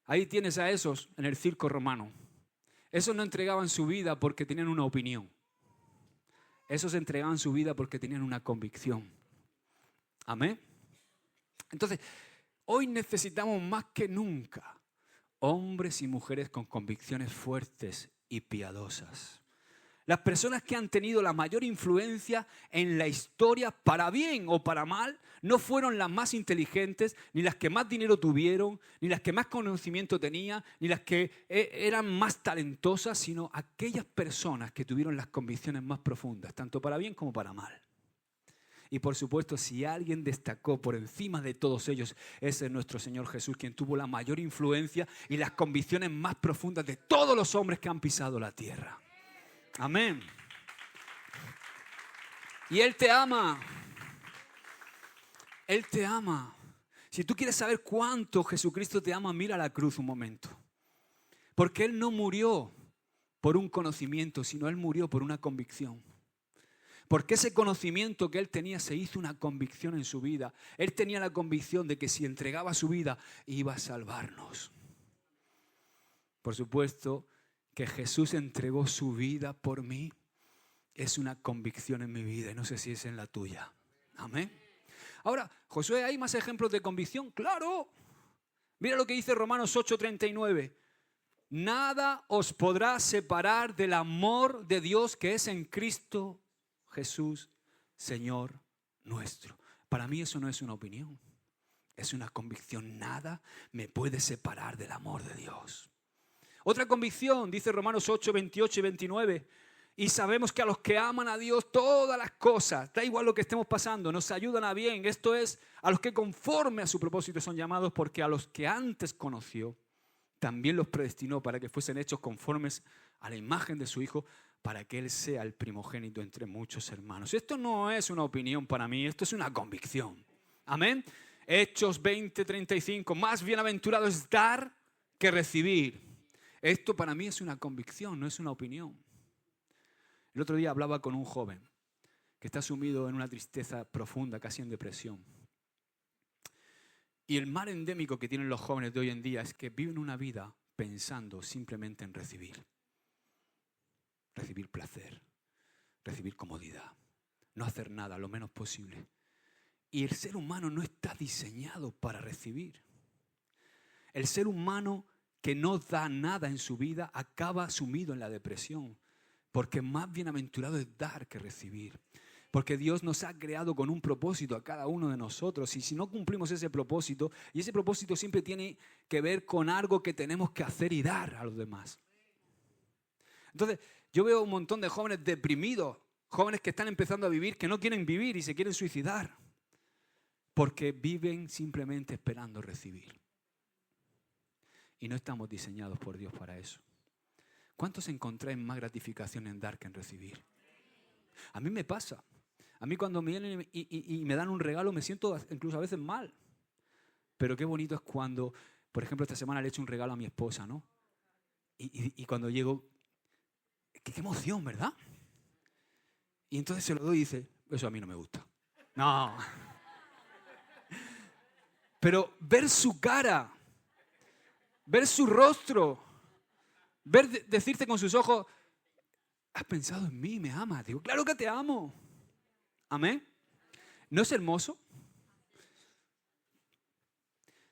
Ahí tienes a esos en el circo romano. Esos no entregaban su vida porque tenían una opinión. Esos entregaban su vida porque tenían una convicción. Amén. Entonces, hoy necesitamos más que nunca hombres y mujeres con convicciones fuertes y piadosas. Las personas que han tenido la mayor influencia en la historia, para bien o para mal, no fueron las más inteligentes, ni las que más dinero tuvieron, ni las que más conocimiento tenían, ni las que eran más talentosas, sino aquellas personas que tuvieron las convicciones más profundas, tanto para bien como para mal. Y por supuesto, si alguien destacó por encima de todos ellos, ese es nuestro Señor Jesús, quien tuvo la mayor influencia y las convicciones más profundas de todos los hombres que han pisado la tierra. Amén. Y Él te ama. Él te ama. Si tú quieres saber cuánto Jesucristo te ama, mira la cruz un momento. Porque Él no murió por un conocimiento, sino Él murió por una convicción. Porque ese conocimiento que Él tenía se hizo una convicción en su vida. Él tenía la convicción de que si entregaba su vida, iba a salvarnos. Por supuesto que Jesús entregó su vida por mí. Es una convicción en mi vida y no sé si es en la tuya. Amén. Ahora, Josué, ¿hay más ejemplos de convicción? ¡Claro! Mira lo que dice Romanos 8:39. Nada os podrá separar del amor de Dios que es en Cristo Jesús, Señor nuestro. Para mí eso no es una opinión, es una convicción. Nada me puede separar del amor de Dios. Otra convicción, dice Romanos 8, 28 y 29. Y sabemos que a los que aman a Dios todas las cosas, da igual lo que estemos pasando, nos ayudan a bien. Esto es, a los que conforme a su propósito son llamados, porque a los que antes conoció, también los predestinó para que fuesen hechos conformes a la imagen de su Hijo, para que Él sea el primogénito entre muchos hermanos. Esto no es una opinión para mí, esto es una convicción. Amén. Hechos 20:35. Más bienaventurado es dar que recibir. Esto para mí es una convicción, no es una opinión. El otro día hablaba con un joven que está sumido en una tristeza profunda, casi en depresión. Y el mal endémico que tienen los jóvenes de hoy en día es que viven una vida pensando simplemente en recibir. Recibir placer, recibir comodidad, no hacer nada, lo menos posible. Y el ser humano no está diseñado para recibir. El ser humano que no da nada en su vida acaba sumido en la depresión, porque más bienaventurado es dar que recibir. Porque Dios nos ha creado con un propósito a cada uno de nosotros, y si no cumplimos ese propósito, y ese propósito siempre tiene que ver con algo que tenemos que hacer y dar a los demás. Entonces, yo veo un montón de jóvenes deprimidos, jóvenes que están empezando a vivir, que no quieren vivir y se quieren suicidar, porque viven simplemente esperando recibir. Y no estamos diseñados por Dios para eso. ¿Cuántos encontráis más gratificación en dar que en recibir? A mí me pasa. A mí cuando me vienen y me dan un regalo me siento incluso a veces mal. Pero qué bonito es cuando, por ejemplo, esta semana le he hecho un regalo a mi esposa, ¿no? Y cuando llego, qué emoción, ¿verdad? Y entonces se lo doy y dice, eso a mí no me gusta. No. Pero ver su cara, ver su rostro, decirte con sus ojos, has pensado en mí, me amas. Digo, claro que te amo. Amén. ¿No es hermoso?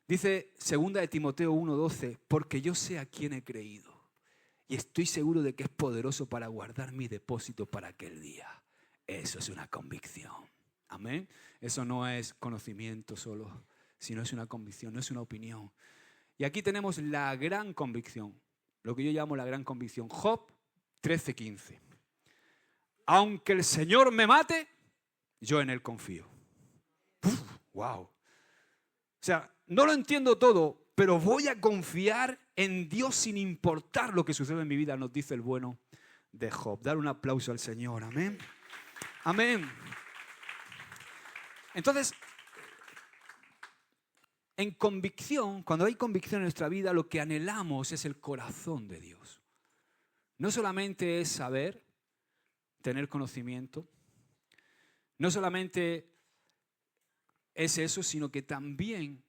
Dice 2 de Timoteo 1:12, porque yo sé a quién he creído y estoy seguro de que es poderoso para guardar mi depósito para aquel día. Eso es una convicción. Amén. Eso no es conocimiento solo, sino es una convicción, no es una opinión. Y aquí tenemos la gran convicción, lo que yo llamo la gran convicción. Job 13:15. Aunque el Señor me mate, yo en Él confío. ¡Wow! O sea, no lo entiendo todo, pero voy a confiar en Dios sin importar lo que suceda en mi vida, nos dice el bueno de Job. Dar un aplauso al Señor. Amén. Amén. Entonces, en convicción, cuando hay convicción en nuestra vida, lo que anhelamos es el corazón de Dios. No solamente es saber, tener conocimiento. No solamente es eso, sino que también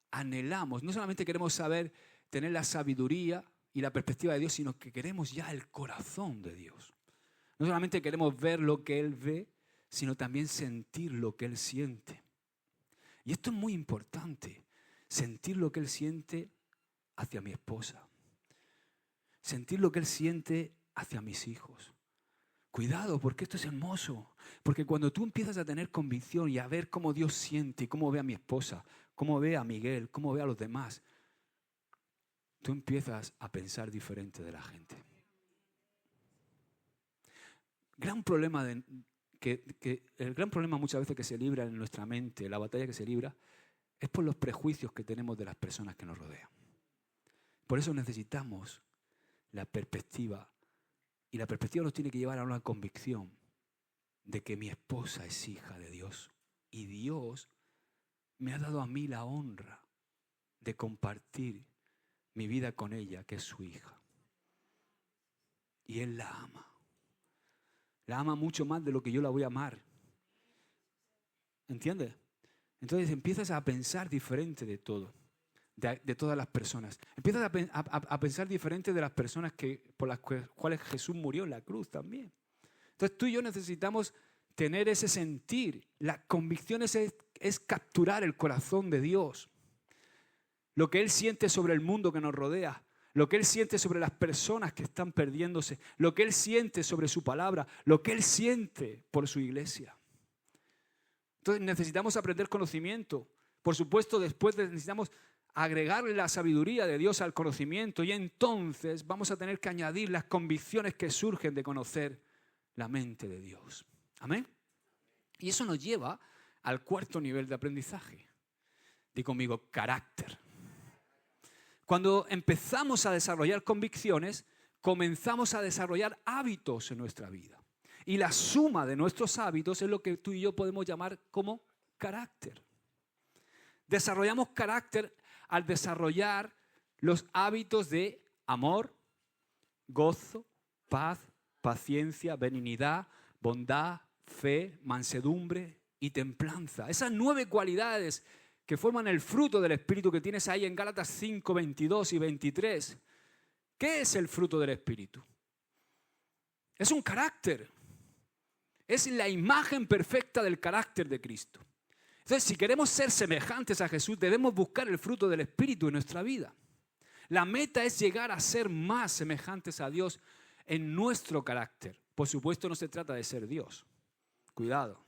anhelamos, no solamente queremos saber, tener la sabiduría y la perspectiva de Dios, sino que queremos ya el corazón de Dios. No solamente queremos ver lo que Él ve, sino también sentir lo que Él siente. Y esto es muy importante, sentir lo que Él siente hacia mi esposa, sentir lo que Él siente hacia mis hijos. Cuidado, porque esto es hermoso, porque cuando tú empiezas a tener convicción y a ver cómo Dios siente y cómo ve a mi esposa, cómo ve a Miguel, cómo ve a los demás, tú empiezas a pensar diferente de la gente. El gran problema muchas veces que se libra en nuestra mente, la batalla que se libra, es por los prejuicios que tenemos de las personas que nos rodean. Por eso necesitamos la perspectiva, y la perspectiva nos tiene que llevar a una convicción de que mi esposa es hija de Dios y Dios me ha dado a mí la honra de compartir mi vida con ella, que es su hija. Y Él la ama. La ama mucho más de lo que yo la voy a amar. ¿Entiendes? Entonces empiezas a pensar diferente de todo, de todas las personas. Empiezas a pensar diferente de las personas por las cuales Jesús murió en la cruz también. Entonces tú y yo necesitamos tener ese sentir. La convicción es capturar el corazón de Dios. Lo que Él siente sobre el mundo que nos rodea. Lo que Él siente sobre las personas que están perdiéndose. Lo que Él siente sobre su palabra. Lo que Él siente por su iglesia. Entonces necesitamos aprender conocimiento. Por supuesto, después necesitamos agregarle la sabiduría de Dios al conocimiento. Y entonces vamos a tener que añadir las convicciones que surgen de conocer la mente de Dios. ¿Amén? Y eso nos lleva al cuarto nivel de aprendizaje. Di conmigo, carácter. Cuando empezamos a desarrollar convicciones, comenzamos a desarrollar hábitos en nuestra vida. Y la suma de nuestros hábitos es lo que tú y yo podemos llamar como carácter. Desarrollamos carácter al desarrollar los hábitos de amor, gozo, paz, paciencia, benignidad, bondad, fe, mansedumbre y templanza. Esas 9 cualidades que forman el fruto del Espíritu que tienes ahí en Gálatas 5, 22 y 23. ¿Qué es el fruto del Espíritu? Es un carácter. Es la imagen perfecta del carácter de Cristo. Entonces, si queremos ser semejantes a Jesús, debemos buscar el fruto del Espíritu en nuestra vida. La meta es llegar a ser más semejantes a Dios en nuestro carácter. Por supuesto, no se trata de ser Dios. Cuidado.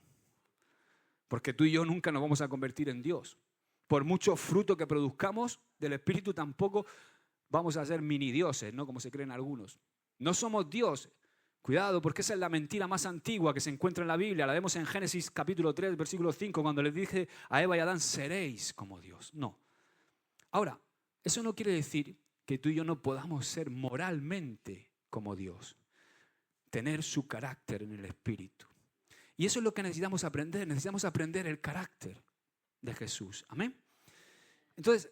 Porque tú y yo nunca nos vamos a convertir en Dios. Por mucho fruto que produzcamos del Espíritu, tampoco vamos a ser mini dioses, ¿no? Como se creen algunos. No somos Dios. Cuidado, porque esa es la mentira más antigua que se encuentra en la Biblia. La vemos en Génesis capítulo 3, versículo 5, cuando les dije a Eva y a Adán, seréis como Dios. No. Ahora, eso no quiere decir que tú y yo no podamos ser moralmente como Dios. Tener su carácter en el Espíritu. Y eso es lo que necesitamos aprender. Necesitamos aprender el carácter de Jesús. Amén. Entonces,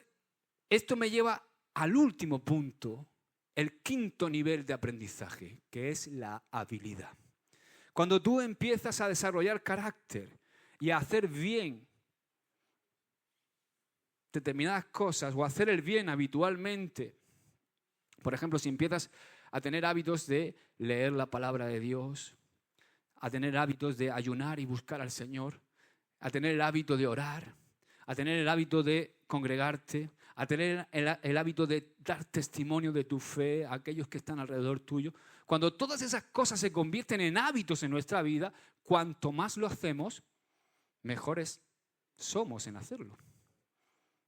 esto me lleva al último punto, el quinto nivel de aprendizaje, que es la habilidad. Cuando tú empiezas a desarrollar carácter y a hacer bien determinadas cosas o a hacer el bien habitualmente, por ejemplo, si empiezas a tener hábitos de leer la palabra de Dios, a tener hábitos de ayunar y buscar al Señor, a tener el hábito de orar, a tener el hábito de congregarte, a tener el hábito de dar testimonio de tu fe a aquellos que están alrededor tuyo. Cuando todas esas cosas se convierten en hábitos en nuestra vida, cuanto más lo hacemos, mejores somos en hacerlo.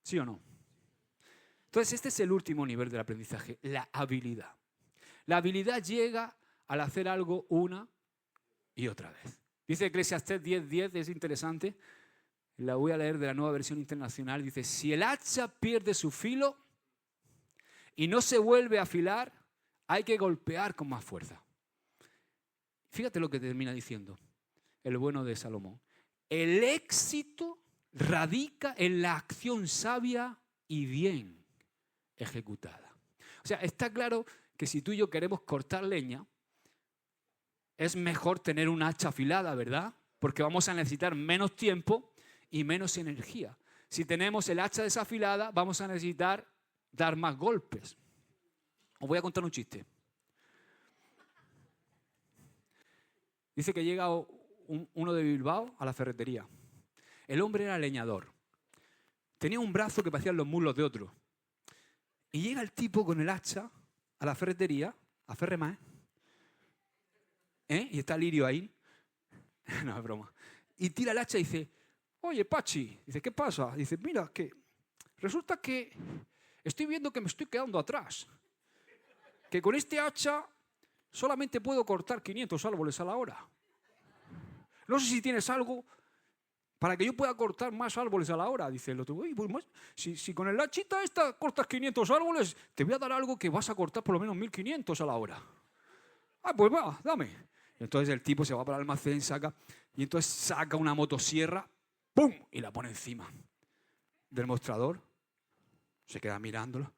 ¿Sí o no? Entonces, este es el último nivel del aprendizaje, la habilidad. La habilidad llega al hacer algo una y otra vez. Dice Eclesiastés 10:10, es interesante. La voy a leer de la Nueva Versión Internacional. Dice, si el hacha pierde su filo y no se vuelve a afilar, hay que golpear con más fuerza. Fíjate lo que termina diciendo el bueno de Salomón. El éxito radica en la acción sabia y bien ejecutada. O sea, está claro que si tú y yo queremos cortar leña, es mejor tener un hacha afilada, ¿verdad? Porque vamos a necesitar menos tiempo y menos energía. Si tenemos el hacha desafilada, vamos a necesitar dar más golpes. Os voy a contar un chiste. Dice que llega uno de Bilbao a la ferretería. El hombre era leñador. Tenía un brazo que parecían los muslos de otro. Y llega el tipo con el hacha a la ferretería, a Ferremás, y está Lirio ahí. No, es broma. Y tira el hacha y dice, oye, Pachi, dice, ¿qué pasa? Dice, mira, que resulta que estoy viendo que me estoy quedando atrás. Que con este hacha solamente puedo cortar 500 árboles a la hora. No sé si tienes algo para que yo pueda cortar más árboles a la hora. Dice el otro, pues si con el hachita esta cortas 500 árboles, te voy a dar algo que vas a cortar por lo menos 1500 a la hora. Ah, pues va, dame. Entonces el tipo se va para el almacén, y entonces saca una motosierra, ¡pum!, y la pone encima del mostrador. Se queda mirándolo.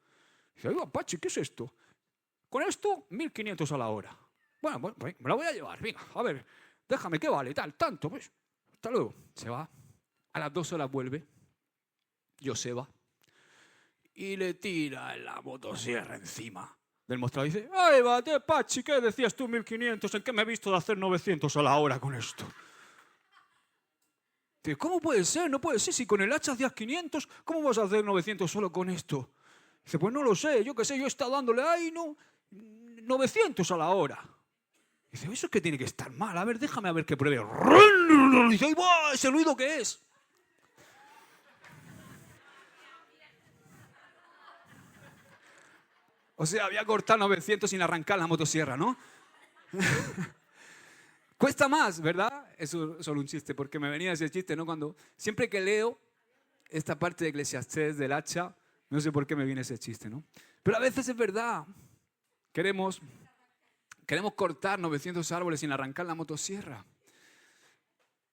Dice, oiga, Pachi, ¿qué es esto? Con esto, 1500 a la hora. Bueno, pues me la voy a llevar. Venga, a ver, déjame, ¿qué vale? Tanto, pues. Hasta luego. Se va. A las 2 horas vuelve. Joseba. Y le tira la motosierra encima del mostrador. Dice, ¡ay, bate, Pachi! ¿Qué decías tú, 1500? ¿En qué me he visto de hacer 900 a la hora con esto? Dice, ¿cómo puede ser? No puede ser. Si con el hacha hacías 500, ¿cómo vas a hacer 900 solo con esto? Dice, pues no lo sé. Yo qué sé, yo he estado dándole ahí, ¿no? 900 a la hora. Dice, eso es que tiene que estar mal. A ver, déjame a ver qué pruebe. Dice, ¡ay, va! ¿Ese ruido qué es? O sea, había cortado 900 sin arrancar la motosierra, ¿no? Cuesta más, ¿verdad? Eso es solo un chiste, porque me venía ese chiste, ¿no? Siempre que leo esta parte de Eclesiastés del hacha, no sé por qué me viene ese chiste, ¿no? Pero a veces es verdad. Queremos cortar 900 árboles sin arrancar la motosierra.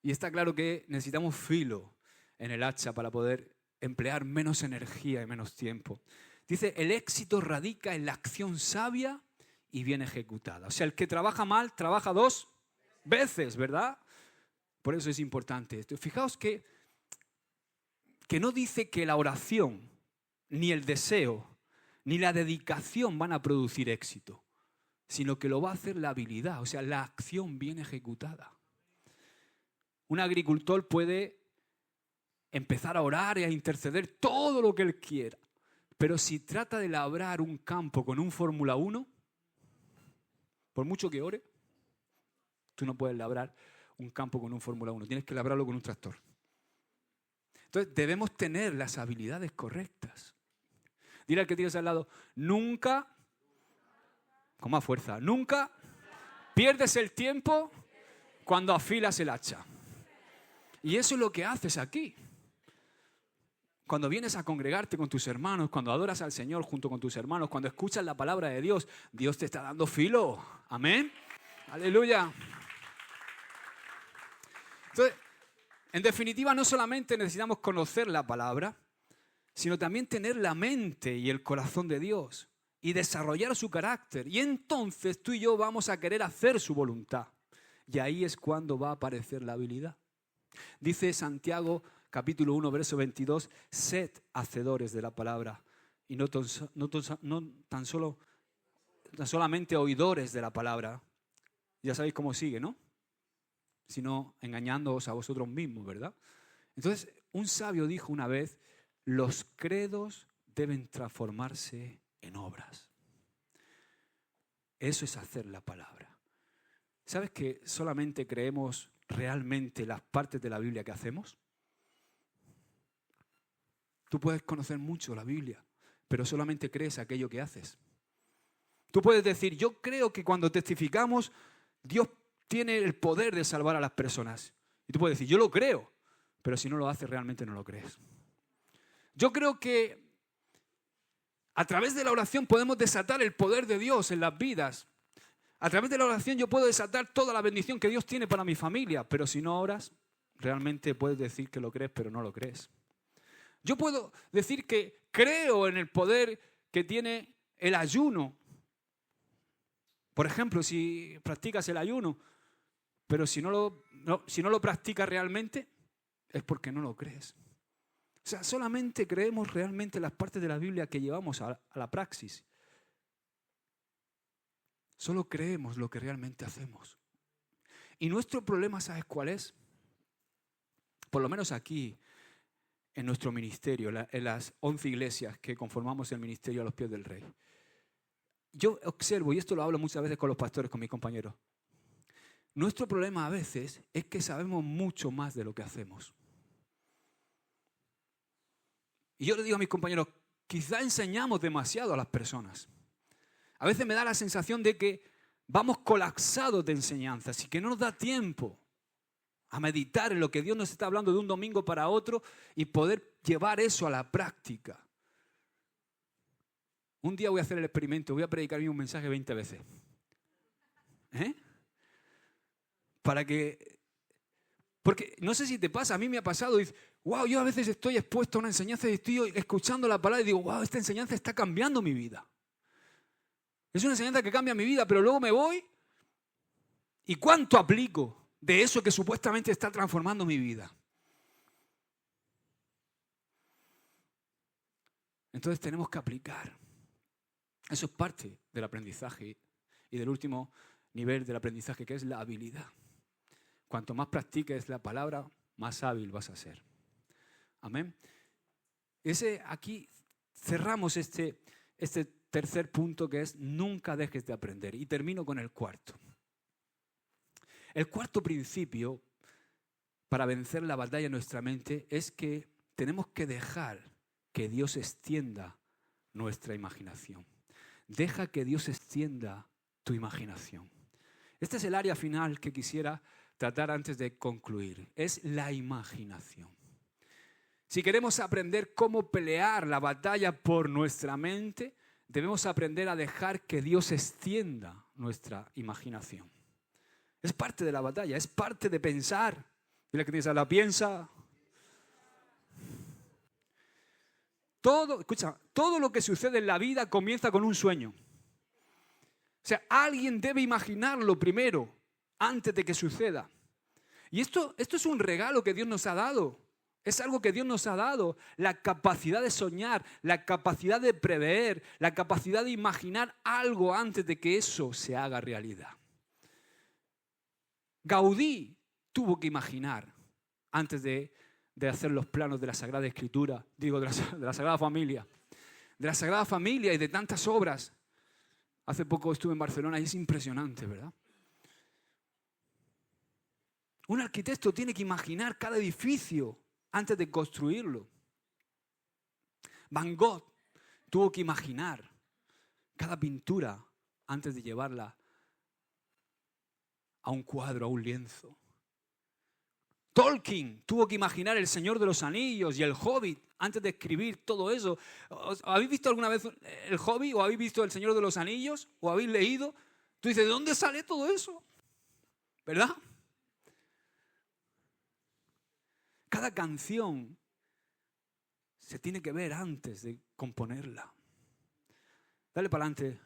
Y está claro que necesitamos filo en el hacha para poder emplear menos energía y menos tiempo. Dice, el éxito radica en la acción sabia y bien ejecutada. O sea, el que trabaja mal, trabaja 2 veces, ¿verdad? Por eso es importante esto. Fijaos que no dice que la oración, ni el deseo, ni la dedicación van a producir éxito, sino que lo va a hacer la habilidad, o sea, la acción bien ejecutada. Un agricultor puede empezar a orar y a interceder todo lo que él quiera, pero si trata de labrar un campo con un Fórmula 1, por mucho que ore, tú no puedes labrar un campo con un Fórmula 1, tienes que labrarlo con un tractor. Entonces debemos tener las habilidades correctas. Dile al que tienes al lado, nunca, con más fuerza, nunca pierdes el tiempo cuando afilas el hacha. Y eso es lo que haces aquí. Cuando vienes a congregarte con tus hermanos, cuando adoras al Señor junto con tus hermanos, cuando escuchas la palabra de Dios, Dios te está dando filo. Amén. Aleluya. Entonces, en definitiva, no solamente necesitamos conocer la palabra, sino también tener la mente y el corazón de Dios y desarrollar su carácter. Y entonces tú y yo vamos a querer hacer su voluntad. Y ahí es cuando va a aparecer la habilidad. Dice Santiago, capítulo 1, verso 22, sed hacedores de la palabra y no tan solamente oidores de la palabra. Ya sabéis cómo sigue, ¿no? Sino engañándoos a vosotros mismos, ¿verdad? Entonces, un sabio dijo una vez, los credos deben transformarse en obras. Eso es hacer la palabra. ¿Sabes que solamente creemos realmente las partes de la Biblia que hacemos? Tú puedes conocer mucho la Biblia, pero solamente crees aquello que haces. Tú puedes decir, yo creo que cuando testificamos, Dios tiene el poder de salvar a las personas. Y tú puedes decir, yo lo creo, pero si no lo haces, realmente no lo crees. Yo creo que a través de la oración podemos desatar el poder de Dios en las vidas. A través de la oración yo puedo desatar toda la bendición que Dios tiene para mi familia, pero si no oras, realmente puedes decir que lo crees, pero no lo crees. Yo puedo decir que creo en el poder que tiene el ayuno. Por ejemplo, si practicas el ayuno, Pero si no lo practicas realmente, es porque no lo crees. O sea, solamente creemos realmente las partes de la Biblia que llevamos a la praxis. Solo creemos lo que realmente hacemos. Y nuestro problema, ¿sabes cuál es? Por lo menos aquí, en nuestro ministerio, en las 11 iglesias que conformamos el ministerio a los pies del Rey. Yo observo, y esto lo hablo muchas veces con los pastores, con mis compañeros, nuestro problema a veces es que sabemos mucho más de lo que hacemos. Y yo le digo a mis compañeros, quizá enseñamos demasiado a las personas. A veces me da la sensación de que vamos colapsados de enseñanzas y que no nos da tiempo a meditar en lo que Dios nos está hablando de un domingo para otro y poder llevar eso a la práctica. Un día voy a hacer el experimento, voy a predicar un mensaje 20 veces. Porque no sé si te pasa, a mí me ha pasado, y wow, yo a veces estoy expuesto a una enseñanza y estoy escuchando la palabra y digo, wow, esta enseñanza está cambiando mi vida. Es una enseñanza que cambia mi vida, pero luego me voy y ¿cuánto aplico de eso que supuestamente está transformando mi vida? Entonces tenemos que aplicar. Eso es parte del aprendizaje y del último nivel del aprendizaje, que es la habilidad. Cuanto más practiques la palabra, más hábil vas a ser. Amén. Aquí cerramos este tercer punto, que es nunca dejes de aprender. Y termino con el cuarto. El cuarto principio para vencer la batalla en nuestra mente es que tenemos que dejar que Dios extienda nuestra imaginación. Deja que Dios extienda tu imaginación. Este es el área final que quisiera tratar antes de concluir. Es la imaginación. Si queremos aprender cómo pelear la batalla por nuestra mente, debemos aprender a dejar que Dios extienda nuestra imaginación. Es parte de la batalla, es parte de pensar. Dile que tienes a la piensa. Todo lo que sucede en la vida comienza con un sueño. O sea, alguien debe imaginarlo primero, antes de que suceda. Y esto es un regalo que Dios nos ha dado. Es algo que Dios nos ha dado. La capacidad de soñar, la capacidad de prever, la capacidad de imaginar algo antes de que eso se haga realidad. Gaudí tuvo que imaginar antes de hacer los planos de la Sagrada Escritura, de la Sagrada Familia. De la Sagrada Familia y de tantas obras. Hace poco estuve en Barcelona y es impresionante, ¿verdad? Un arquitecto tiene que imaginar cada edificio antes de construirlo. Van Gogh tuvo que imaginar cada pintura antes de llevarla a un cuadro, a un lienzo. Tolkien tuvo que imaginar El Señor de los Anillos y El Hobbit antes de escribir todo eso. ¿Habéis visto alguna vez El Hobbit o habéis visto El Señor de los Anillos o habéis leído? Tú dices, ¿de dónde sale todo eso? ¿Verdad? Cada canción se tiene que ver antes de componerla. Dale para adelante.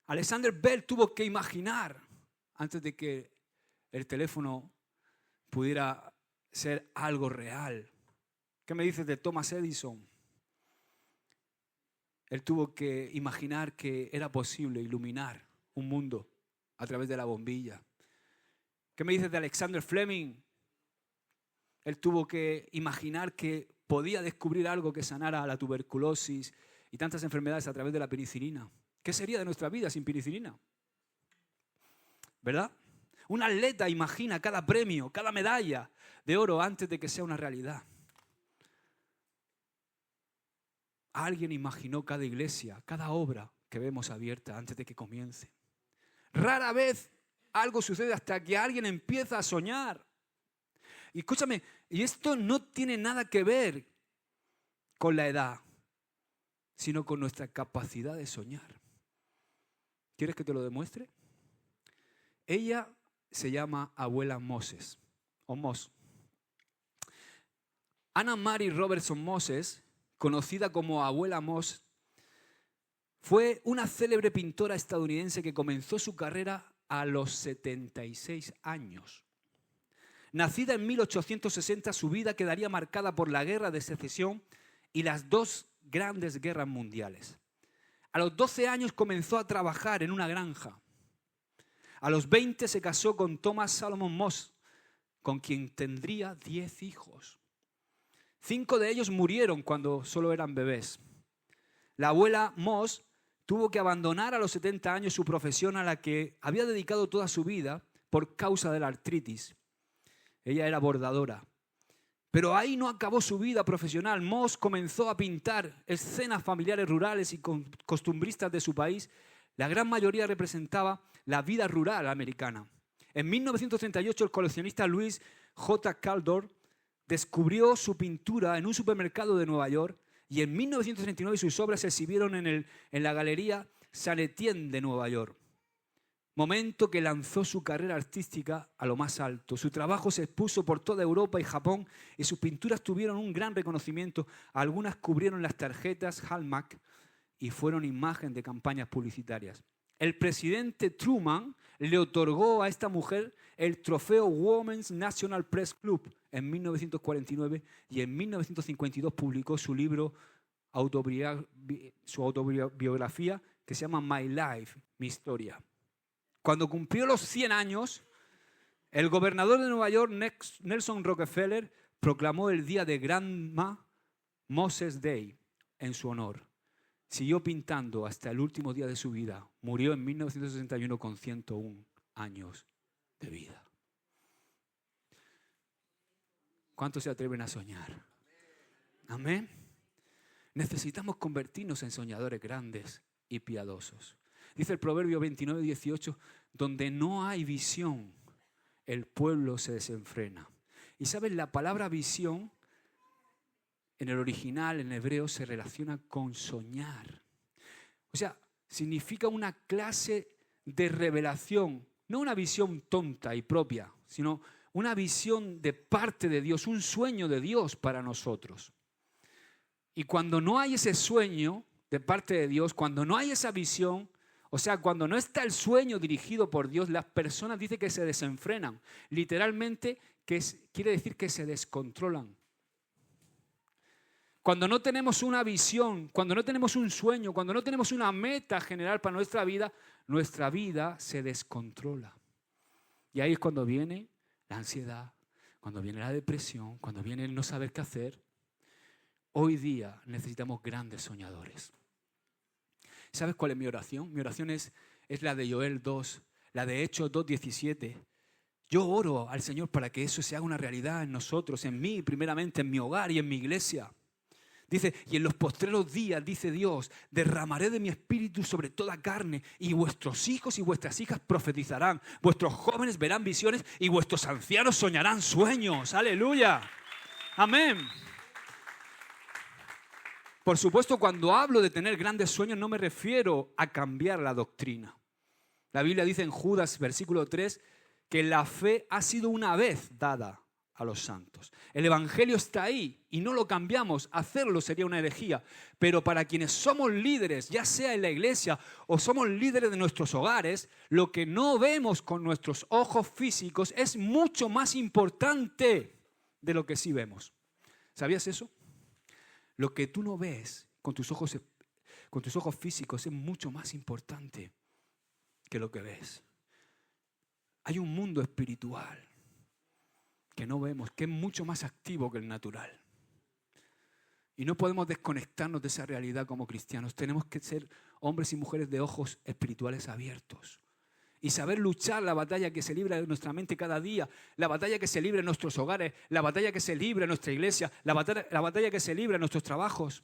Alexander Bell tuvo que imaginar antes de que el teléfono pudiera ser algo real. ¿Qué me dices de Thomas Edison? Él tuvo que imaginar que era posible iluminar un mundo a través de la bombilla. ¿Qué me dices de Alexander Fleming? Él tuvo que imaginar que podía descubrir algo que sanara la tuberculosis y tantas enfermedades a través de la penicilina. ¿Qué sería de nuestra vida sin penicilina? ¿Verdad? Un atleta imagina cada premio, cada medalla de oro antes de que sea una realidad. Alguien imaginó cada iglesia, cada obra que vemos abierta antes de que comience. Rara vez algo sucede hasta que alguien empieza a soñar. Y escúchame, y esto no tiene nada que ver con la edad, sino con nuestra capacidad de soñar. ¿Quieres que te lo demuestre? Ella se llama Abuela Moses, o Moss. Anna Mary Robertson Moses, conocida como Abuela Moss, Fue una célebre pintora estadounidense que comenzó su carrera a los 76 años. Nacida en 1860, su vida quedaría marcada por la Guerra de Secesión y las dos grandes guerras mundiales. A los 12 años comenzó a trabajar en una granja. A los 20 se casó con Thomas Salomon Moss, con quien tendría 10 hijos. 5 de ellos murieron cuando solo eran bebés. La abuela Moss tuvo que abandonar a los 70 años su profesión a la que había dedicado toda su vida por causa de la artritis. Ella era bordadora. Pero ahí no acabó su vida profesional. Moss comenzó a pintar escenas familiares rurales y costumbristas de su país. La gran mayoría representaba la vida rural americana. En 1938 el coleccionista Louis J. Caldor descubrió su pintura en un supermercado de Nueva York y en 1939 sus obras se exhibieron en la Galería Saint Etienne de Nueva York. Momento que lanzó su carrera artística a lo más alto. Su trabajo se expuso por toda Europa y Japón y sus pinturas tuvieron un gran reconocimiento. Algunas cubrieron las tarjetas Hallmark y fueron imagen de campañas publicitarias. El presidente Truman le otorgó a esta mujer el trofeo Women's National Press Club en 1949 y en 1952 publicó su libro, su autobiografía que se llama My Life, mi historia. Cuando cumplió los 100 años, el gobernador de Nueva York, Nelson Rockefeller, proclamó el día de Grandma Moses Day en su honor. Siguió pintando hasta el último día de su vida. Murió en 1961 con 101 años de vida. ¿Cuántos se atreven a soñar? Amén. Necesitamos convertirnos en soñadores grandes y piadosos. Dice el Proverbio 29:18, donde no hay visión, el pueblo se desenfrena. Y sabes, la palabra visión en el original, en hebreo, se relaciona con soñar. O sea, significa una clase de revelación, no una visión tonta y propia, sino una visión de parte de Dios, un sueño de Dios para nosotros. Y cuando no hay ese sueño de parte de Dios, cuando no hay esa visión, o sea, cuando no está el sueño dirigido por Dios, las personas dicen que se desenfrenan. Literalmente quiere decir que se descontrolan. Cuando no tenemos una visión, cuando no tenemos un sueño, cuando no tenemos una meta general para nuestra vida se descontrola. Y ahí es cuando viene la ansiedad, cuando viene la depresión, cuando viene el no saber qué hacer. Hoy día necesitamos grandes soñadores. ¿Sabes cuál es mi oración? Mi oración es la de Joel 2, la de Hechos 2:17. Yo oro al Señor para que eso se haga una realidad en nosotros, en mí, primeramente, en mi hogar y en mi iglesia. Dice, y en los postreros días, dice Dios, derramaré de mi espíritu sobre toda carne y vuestros hijos y vuestras hijas profetizarán, vuestros jóvenes verán visiones y vuestros ancianos soñarán sueños. ¡Aleluya! ¡Amén! Por supuesto, cuando hablo de tener grandes sueños no me refiero a cambiar la doctrina. La Biblia dice en Judas, versículo 3, que la fe ha sido una vez dada a los santos. El evangelio está ahí y no lo cambiamos. Hacerlo sería una herejía. Pero para quienes somos líderes, ya sea en la iglesia o somos líderes de nuestros hogares, lo que no vemos con nuestros ojos físicos es mucho más importante de lo que sí vemos. ¿Sabías eso? Lo que tú no ves con tus ojos físicos es mucho más importante que lo que ves. Hay un mundo espiritual que no vemos, que es mucho más activo que el natural. Y no podemos desconectarnos de esa realidad como cristianos. Tenemos que ser hombres y mujeres de ojos espirituales abiertos. Y saber luchar la batalla que se libra en nuestra mente cada día, la batalla que se libra en nuestros hogares, la batalla que se libra en nuestra iglesia, la batalla que se libra en nuestros trabajos.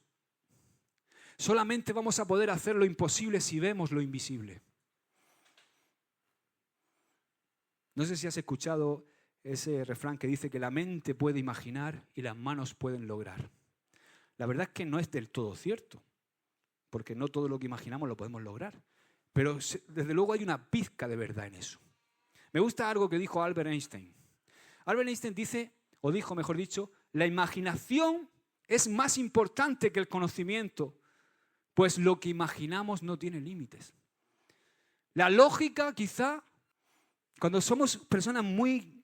Solamente vamos a poder hacer lo imposible si vemos lo invisible. No sé si has escuchado ese refrán que dice que la mente puede imaginar y las manos pueden lograr. La verdad es que no es del todo cierto, porque no todo lo que imaginamos lo podemos lograr. Pero desde luego hay una pizca de verdad en eso. Me gusta algo que dijo Albert Einstein. Albert Einstein dijo, mejor dicho, la imaginación es más importante que el conocimiento, pues lo que imaginamos no tiene límites. La lógica, quizá, cuando somos personas muy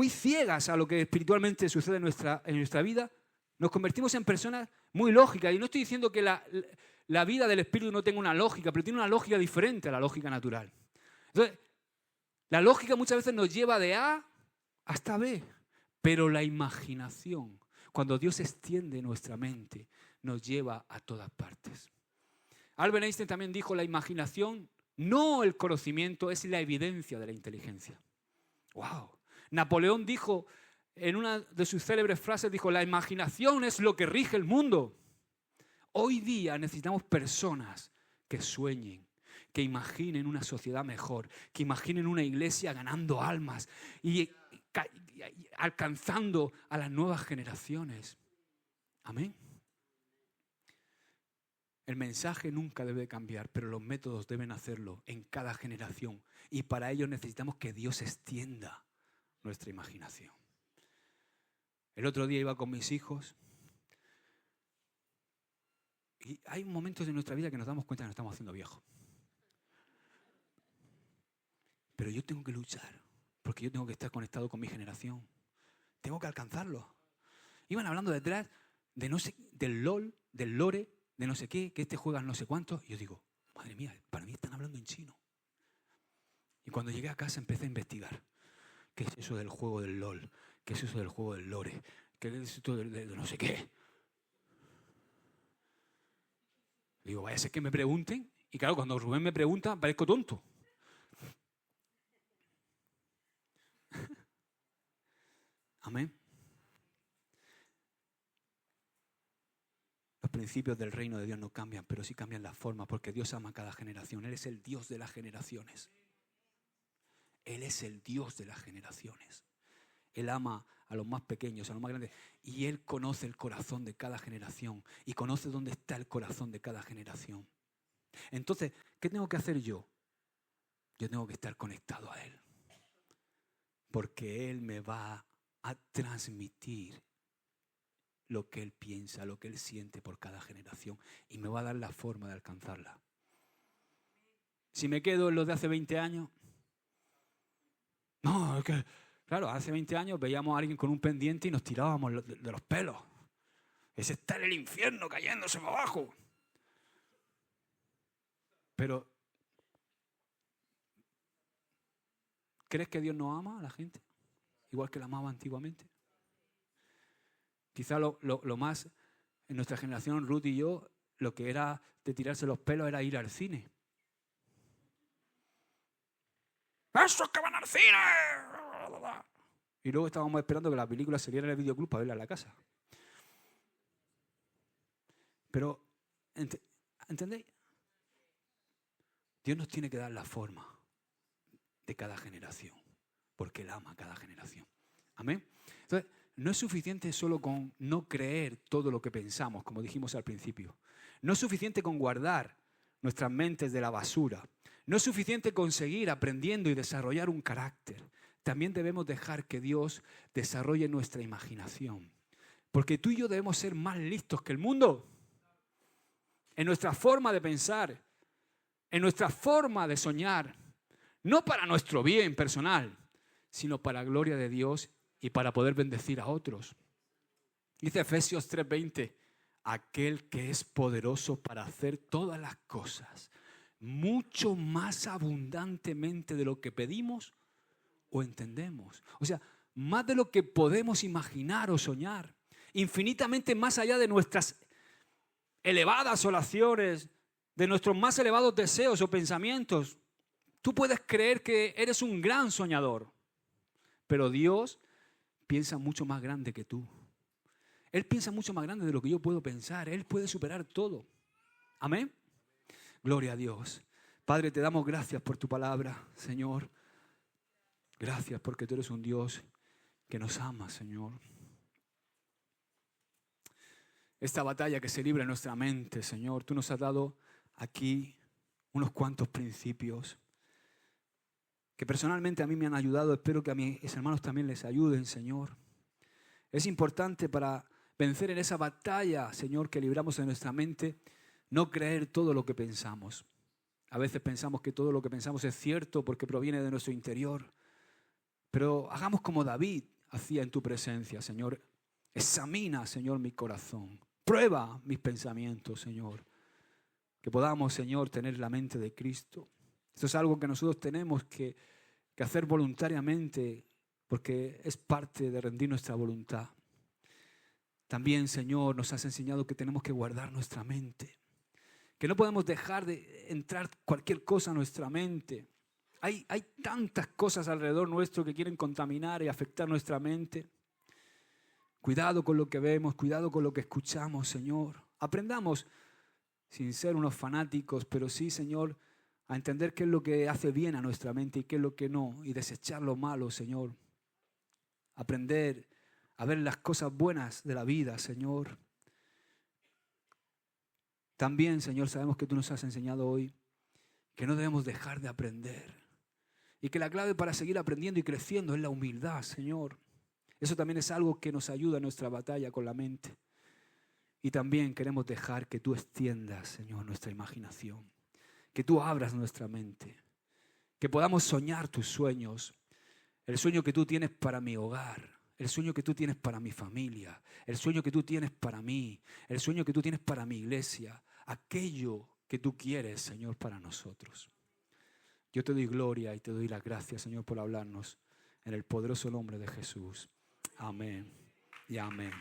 ciegas a lo que espiritualmente sucede en nuestra vida, nos convertimos en personas muy lógicas. Y no estoy diciendo que la vida del espíritu no tenga una lógica, pero tiene una lógica diferente a la lógica natural. Entonces, la lógica muchas veces nos lleva de A hasta B, pero la imaginación, cuando Dios extiende nuestra mente, nos lleva a todas partes. Albert Einstein también dijo, la imaginación, no el conocimiento, es la evidencia de la inteligencia. ¡Wow! Napoleón dijo, en una de sus célebres frases, dijo, la imaginación es lo que rige el mundo. Hoy día necesitamos personas que sueñen, que imaginen una sociedad mejor, que imaginen una iglesia ganando almas y alcanzando a las nuevas generaciones. Amén. El mensaje nunca debe cambiar, pero los métodos deben hacerlo en cada generación. Y para ello necesitamos que Dios extienda nuestra imaginación. El otro día iba con mis hijos y hay momentos en nuestra vida que nos damos cuenta que nos estamos haciendo viejos. Pero yo tengo que luchar, porque yo tengo que estar conectado con mi generación. Tengo que alcanzarlo. Iban hablando detrás de no sé, del LOL, del lore, de no sé qué, que este juega no sé cuánto. Y yo digo, madre mía, para mí están hablando en chino. Y cuando llegué a casa empecé a investigar. ¿Qué es eso del juego del LOL? ¿Qué es eso del juego del lore? ¿Qué es esto de no sé qué? Digo, vaya a ser que me pregunten. Y claro, cuando Rubén me pregunta, parezco tonto. Amén. Los principios del reino de Dios no cambian, pero sí cambian la forma, porque Dios ama a cada generación. Él es el Dios de las generaciones. Él es el Dios de las generaciones. Él ama a los más pequeños, a los más grandes. Y Él conoce el corazón de cada generación. Y conoce dónde está el corazón de cada generación. Entonces, ¿qué tengo que hacer yo? Yo tengo que estar conectado a Él. Porque Él me va a transmitir lo que Él piensa, lo que Él siente por cada generación. Y me va a dar la forma de alcanzarla. Si me quedo en lo de hace 20 años... No, es que... Claro, hace 20 años veíamos a alguien con un pendiente y nos tirábamos de los pelos. Ese está en el infierno cayéndose para abajo. Pero, ¿crees que Dios no ama a la gente? Igual que la amaba antiguamente. Quizá lo más, en nuestra generación, Ruth y yo, lo que era de tirarse los pelos era ir al cine. ¡Esos que van al cine! Y luego estábamos esperando que la película saliera en el videoclub para verla en la casa. Pero, ¿entendéis? Dios nos tiene que dar la forma de cada generación, porque Él ama a cada generación. Amén. Entonces, no es suficiente solo con no creer todo lo que pensamos, como dijimos al principio. No es suficiente con guardar nuestras mentes de la basura. No es suficiente con seguir aprendiendo y desarrollar un carácter. También debemos dejar que Dios desarrolle nuestra imaginación. Porque tú y yo debemos ser más listos que el mundo. En nuestra forma de pensar, en nuestra forma de soñar. No para nuestro bien personal, sino para la gloria de Dios y para poder bendecir a otros. Dice Efesios 3:20, aquel que es poderoso para hacer todas las cosas, mucho más abundantemente de lo que pedimos o entendemos. O sea, más de lo que podemos imaginar o soñar. Infinitamente más allá de nuestras elevadas oraciones, de nuestros más elevados deseos o pensamientos. Tú puedes creer que eres un gran soñador, pero Dios piensa mucho más grande que tú. Él piensa mucho más grande de lo que yo puedo pensar. Él puede superar todo. Amén. Gloria a Dios. Padre, te damos gracias por tu palabra, Señor. Gracias porque tú eres un Dios que nos ama, Señor. Esta batalla que se libra en nuestra mente, Señor, tú nos has dado aquí unos cuantos principios que personalmente a mí me han ayudado. Espero que a mis hermanos también les ayuden, Señor. Es importante para vencer en esa batalla, Señor, que libramos en nuestra mente, No creer todo lo que pensamos. A veces pensamos que todo lo que pensamos es cierto porque proviene de nuestro interior. Pero hagamos como David hacía en tu presencia, Señor. Examina, Señor, mi corazón. Prueba mis pensamientos, Señor. Que podamos, Señor, tener la mente de Cristo. Esto es algo que nosotros tenemos que hacer voluntariamente porque es parte de rendir nuestra voluntad. También, Señor, nos has enseñado que tenemos que guardar nuestra mente. Que no podemos dejar de entrar cualquier cosa a nuestra mente. Hay tantas cosas alrededor nuestro que quieren contaminar y afectar nuestra mente. Cuidado con lo que vemos, cuidado con lo que escuchamos, Señor. Aprendamos, sin ser unos fanáticos, pero sí, Señor, a entender qué es lo que hace bien a nuestra mente y qué es lo que no, y desechar lo malo, Señor. Aprender a ver las cosas buenas de la vida, Señor. También, Señor, sabemos que tú nos has enseñado hoy que no debemos dejar de aprender y que la clave para seguir aprendiendo y creciendo es la humildad, Señor. Eso también es algo que nos ayuda en nuestra batalla con la mente. Y también queremos dejar que tú extiendas, Señor, nuestra imaginación, que tú abras nuestra mente, que podamos soñar tus sueños, el sueño que tú tienes para mi hogar, el sueño que tú tienes para mi familia, el sueño que tú tienes para mí, el sueño que tú tienes para mi iglesia, aquello que tú quieres, Señor, para nosotros. Yo te doy gloria y te doy las gracias, Señor, por hablarnos en el poderoso nombre de Jesús. Amén y amén.